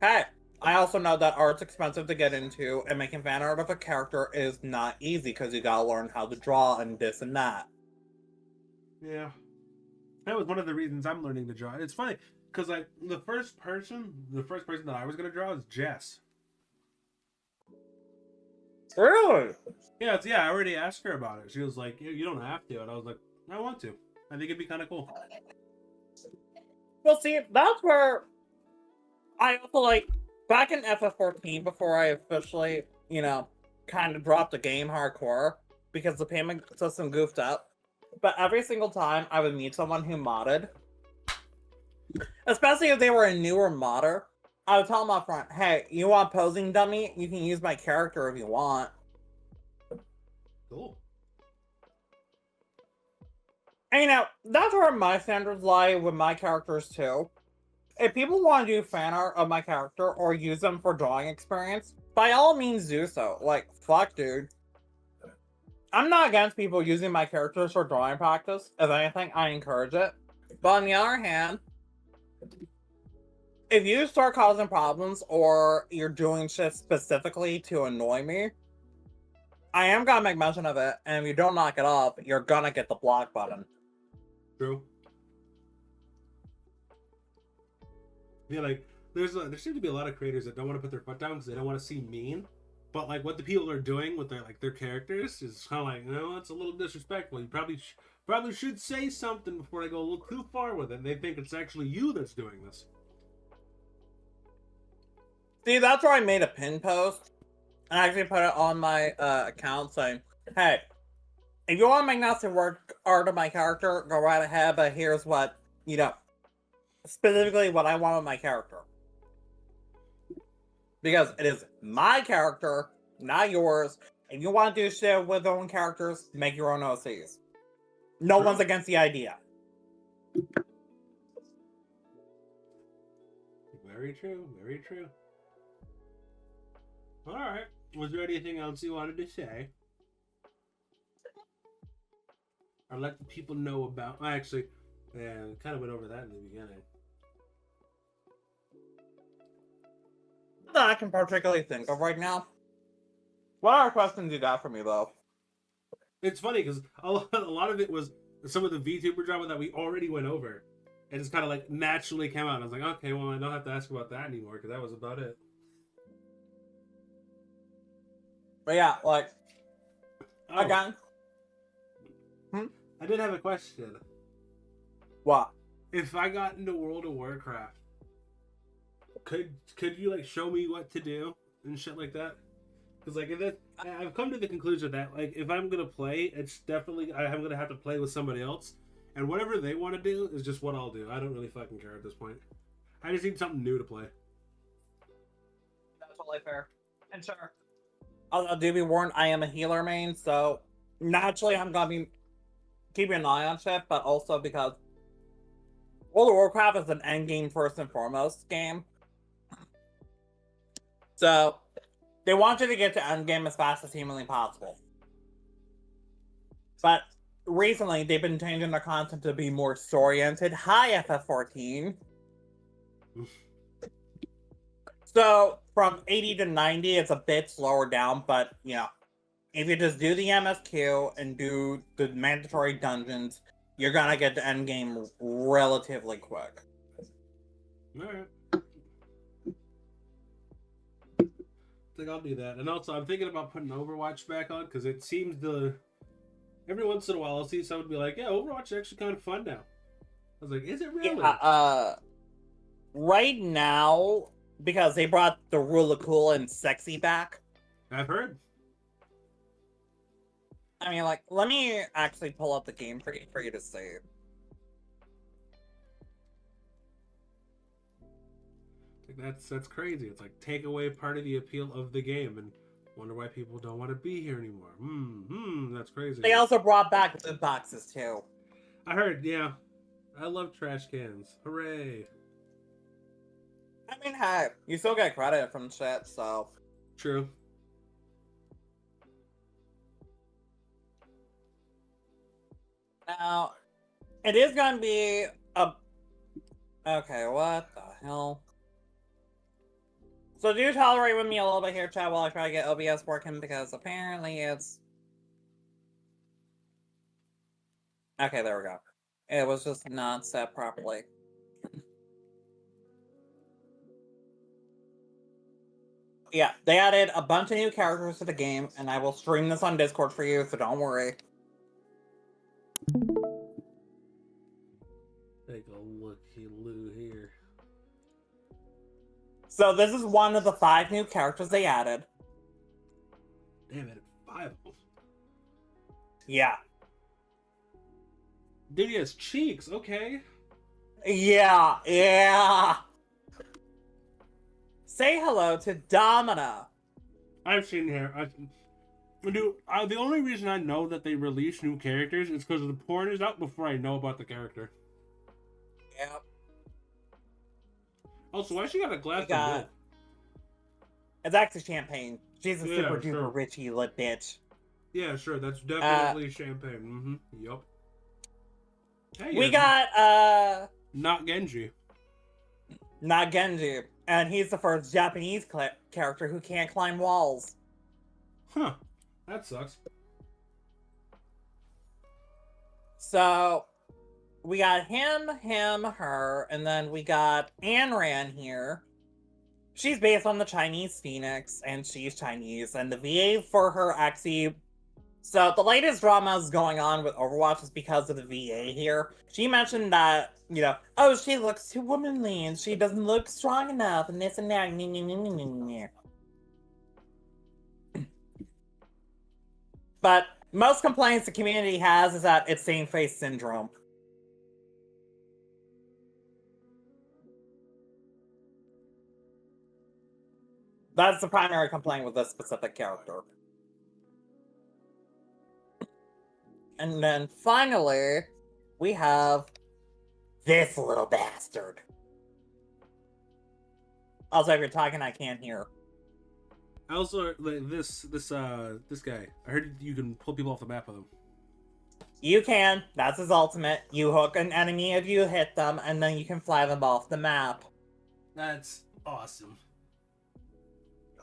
hey, I also know that art's expensive to get into, and making fan art of a character is not easy because you gotta learn how to draw and this and that. Yeah. That was one of the reasons I'm learning to draw. It's funny because like the first person that I was gonna draw is Jess. Really? Yeah, I already asked her about it. She was like, "You don't have to," and I was like, "I want to. I think it'd be kind of cool." Well, see, that's where I also like back in FF14 before I officially, kind of dropped the game hardcore because the payment system goofed up. But every single time I would meet someone who modded, especially if they were a newer modder, I would tell them up front, "Hey, you want posing dummy? You can use my character if you want." Cool. And that's where my standards lie with my characters too. If people want to do fan art of my character or use them for drawing experience, by all means do so. Like, fuck, dude. I'm not against people using my characters for drawing practice. If anything, I encourage it. But on the other hand, if you start causing problems or you're doing shit specifically to annoy me, I am gonna make mention of it, and if you don't knock it off, you're gonna get the block button. True. Yeah, like there seems to be a lot of creators that don't want to put their foot down because they don't want to seem mean. But like what the people are doing with their characters is kind of like, it's a little disrespectful. You probably should say something before they go a little too far with it. And they think it's actually you that's doing this. See, that's where I made a pin post. And I actually put it on my account saying, "Hey, if you want to make nasty work art of my character, go right ahead, but here's what, specifically what I want of my character." Because it is my character, not yours. If you want to do shit with your own characters, make your own OCs. No one's against the idea. Very true, very true. Alright. Was there anything else you wanted to say? Or let the people know about... Actually, yeah, we kind of went over that in the beginning. That I can particularly think of right now. What other questions you got for me, though? It's funny because a lot of it was some of the VTuber drama that we already went over. It just kind of like naturally came out. And I was like, okay, well, I don't have to ask about that anymore because that was about it. But yeah, like, again. I did have a question. What? If I got into World of Warcraft, could you like show me what to do and shit like that? Because like I've come to the conclusion that like if I'm gonna play, it's definitely I'm gonna have to play with somebody else, and whatever they want to do is just what I'll do. I don't really fucking care at this point. I just need something new to play. That's totally fair. And sure, I'll do be warned, I am a healer main, so naturally I'm gonna be keeping an eye on shit, but also because World of Warcraft is an endgame first and foremost game. So they want you to get to endgame as fast as humanly possible. But recently they've been changing their content to be more story-oriented. Hi, FF14. So from 80 to 90, it's a bit slower down, but if you just do the MSQ and do the mandatory dungeons, you're gonna get to endgame relatively quick. Alright. I think I'll do that. And also, I'm thinking about putting Overwatch back on because it seems every once in a while I'll see someone be like, yeah, Overwatch is actually kind of fun now. I was like, is it really? Yeah, right now, because they brought the really cool and sexy back. I've heard. I mean, like, let me actually pull up the game for you to see. That's crazy. It's like take away part of the appeal of the game and wonder why people don't want to be here anymore. That's crazy. They also brought back loot boxes too. I heard, yeah. I love trash cans. Hooray. I mean, hey, you still get credit from shit, so. True. Now, it is gonna be a. Okay, what the hell? So do tolerate with me a little bit here, chat, while I try to get OBS working, because apparently it's... Okay, there we go. It was just not set properly. Yeah, they added a bunch of new characters to the game, and I will stream this on Discord for you, so don't worry. Take a looky-loo here. So this is one of the 5 new characters they added. Damn it, 5 of them. Yeah. Dude, he has cheeks, okay. Yeah, yeah. Say hello to Domina. I've seen her. Dude, the only reason I know that they release new characters is because the porn is out before I know about the character. Yep. Also, why she got a glass of milk? It's actually champagne. She's a Yeah, super duper sure. richy lit bitch. Yeah, sure. That's definitely champagne. Mm-hmm. Yup. Hey, We got, not Genji. not Genji. And he's the first Japanese character who can't climb walls. Huh. That sucks. So, we got him, her, and then we got Anran here. She's based on the Chinese Phoenix, and she's Chinese, and the VA for her actually... So, the latest dramas going on with Overwatch is because of the VA here. She mentioned that, you know, oh, she looks too womanly, and she doesn't look strong enough, and this and that. But most complaints the community has is that it's same-face syndrome. That's the primary complaint with this specific character. And then finally, we have this little bastard. Also, if you're talking, I can't hear. I also like this guy. I heard you can pull people off the map with him. You can. That's his ultimate. You hook an enemy if you hit them, and then you can fly them off the map. That's awesome.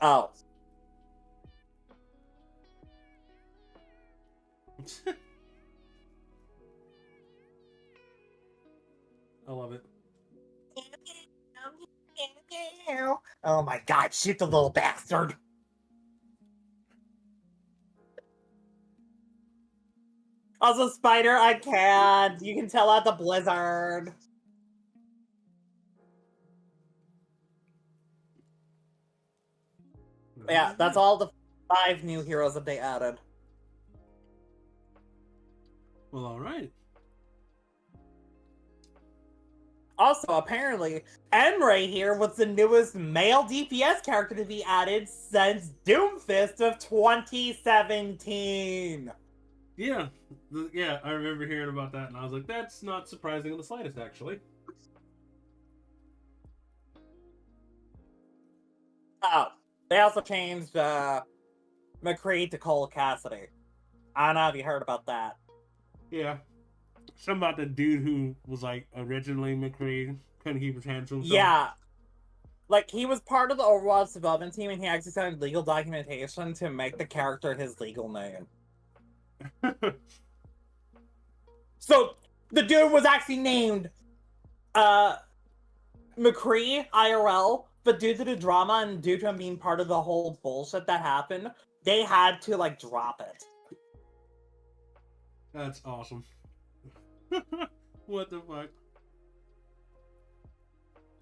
Oh. I love it. Oh my god, shoot the little bastard. Also, Spider, I can't. You can tell at the blizzard. Yeah, that's all the 5 new heroes that they added. Well, alright. Also, apparently, Emre here was the newest male DPS character to be added since Doomfist of 2017. Yeah, I remember hearing about that, and I was like, that's not surprising in the slightest, actually. Oh, they also changed McCree to Cole Cassidy. I don't know if you heard about that. Yeah. Something about the dude who was, like, originally McCree, couldn't keep his hands to himself. Yeah. Like, he was part of the Overwatch development team, and he actually signed legal documentation to make the character his legal name. So, the dude was actually named, McCree, IRL, but due to the drama and due to him being part of the whole bullshit that happened, they had to, like, drop it. That's awesome. What the fuck?